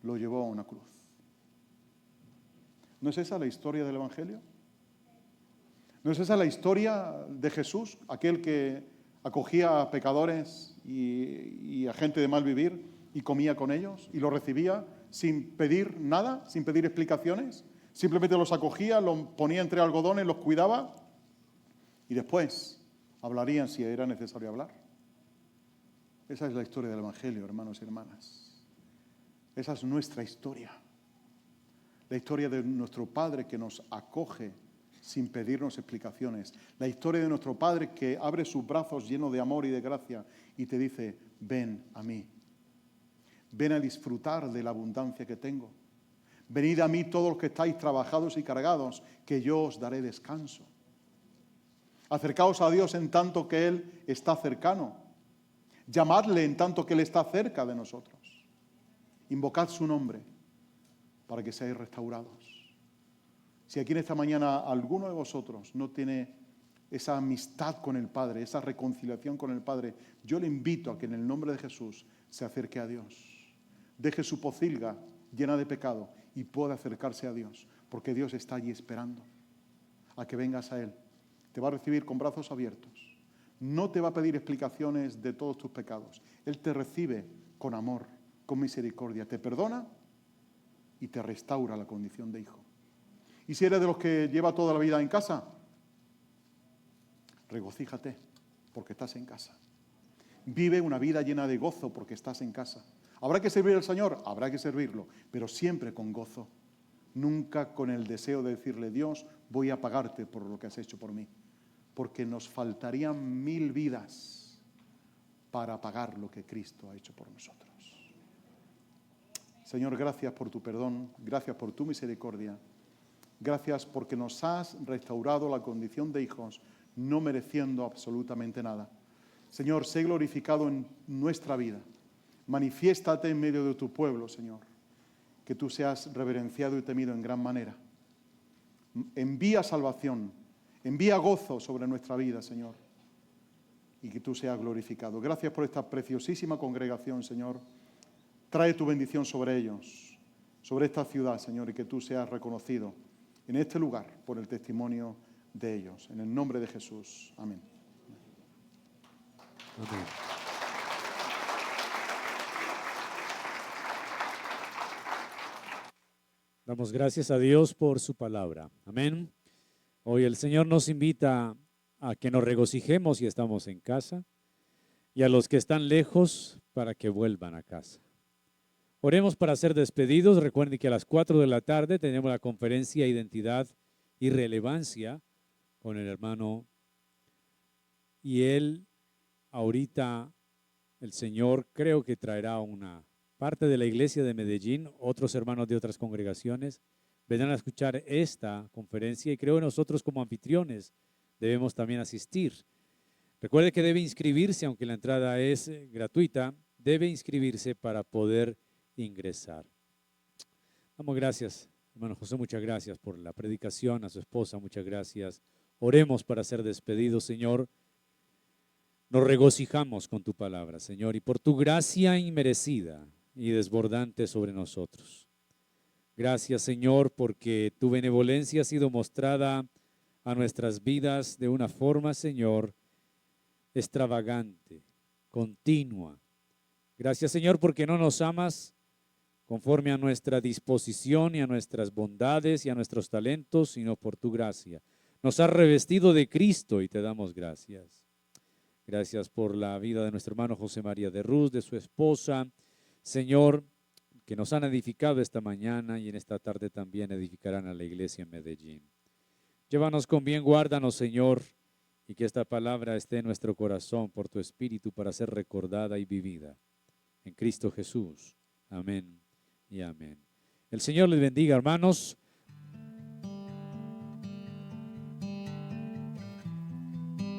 lo llevó a una cruz. ¿No es esa la historia del Evangelio? ¿No es esa la historia de Jesús, aquel que acogía a pecadores y a gente de mal vivir y comía con ellos y los recibía sin pedir nada, sin pedir explicaciones? Simplemente los acogía, los ponía entre algodones, los cuidaba y después hablarían si era necesario hablar. Esa es la historia del Evangelio, hermanos y hermanas. Esa es nuestra historia. La historia de nuestro Padre que nos acoge sin pedirnos explicaciones. La historia de nuestro Padre que abre sus brazos llenos de amor y de gracia y te dice, ven a mí. Ven a disfrutar de la abundancia que tengo. Venid a mí todos los que estáis trabajados y cargados, que yo os daré descanso. Acercaos a Dios en tanto que Él está cercano. Llamadle en tanto que Él está cerca de nosotros. Invocad su nombre para que seáis restaurados. Si aquí en esta mañana alguno de vosotros no tiene esa amistad con el Padre, esa reconciliación con el Padre, yo le invito a que en el nombre de Jesús se acerque a Dios. Deje su pocilga llena de pecado y pueda acercarse a Dios, porque Dios está allí esperando a que vengas a Él. Te va a recibir con brazos abiertos. No te va a pedir explicaciones de todos tus pecados. Él te recibe con amor, con misericordia. Te perdona y te restaura la condición de hijo. Y si eres de los que lleva toda la vida en casa, regocíjate porque estás en casa. Vive una vida llena de gozo porque estás en casa. ¿Habrá que servir al Señor? Habrá que servirlo, pero siempre con gozo. Nunca con el deseo de decirle, Dios, voy a pagarte por lo que has hecho por mí. Porque nos faltarían 1000 vidas para pagar lo que Cristo ha hecho por nosotros. Señor, gracias por tu perdón, gracias por tu misericordia. Gracias porque nos has restaurado la condición de hijos, no mereciendo absolutamente nada. Señor, sé glorificado en nuestra vida. Manifiéstate en medio de tu pueblo, Señor. Que tú seas reverenciado y temido en gran manera. Envía salvación, envía gozo sobre nuestra vida, Señor. Y que tú seas glorificado. Gracias por esta preciosísima congregación, Señor. Trae tu bendición sobre ellos, sobre esta ciudad, Señor, y que tú seas reconocido en este lugar por el testimonio de ellos. En el nombre de Jesús. Amén. Amén. Damos gracias a Dios por su palabra. Amén. Hoy el Señor nos invita a que nos regocijemos si estamos en casa y a los que están lejos para que vuelvan a casa. Oremos para ser despedidos. Recuerden que a las 4 de la tarde tenemos la conferencia Identidad y Relevancia con el hermano, y él ahorita, el Señor, creo que traerá una parte de la iglesia de Medellín, otros hermanos de otras congregaciones vendrán a escuchar esta conferencia, y creo que nosotros como anfitriones debemos también asistir. Recuerde que debe inscribirse, aunque la entrada es gratuita, debe inscribirse para poder ingresar. Damos gracias, hermano José, muchas gracias por la predicación, a su esposa, muchas gracias. Oremos para ser despedidos, Señor. Nos regocijamos con tu palabra, Señor, y por tu gracia inmerecida y desbordante sobre nosotros. Gracias, Señor, porque tu benevolencia ha sido mostrada a nuestras vidas de una forma, Señor, extravagante, continua. Gracias, Señor, porque no nos amas conforme a nuestra disposición y a nuestras bondades y a nuestros talentos, sino por tu gracia. Nos has revestido de Cristo y te damos gracias. Gracias por la vida de nuestro hermano José María de Ruz, de su esposa, Señor, que nos han edificado esta mañana y en esta tarde también edificarán a la iglesia en Medellín. Llévanos con bien, guárdanos, Señor, y que esta palabra esté en nuestro corazón por tu Espíritu para ser recordada y vivida. En Cristo Jesús. Amén y amén. El Señor les bendiga, hermanos.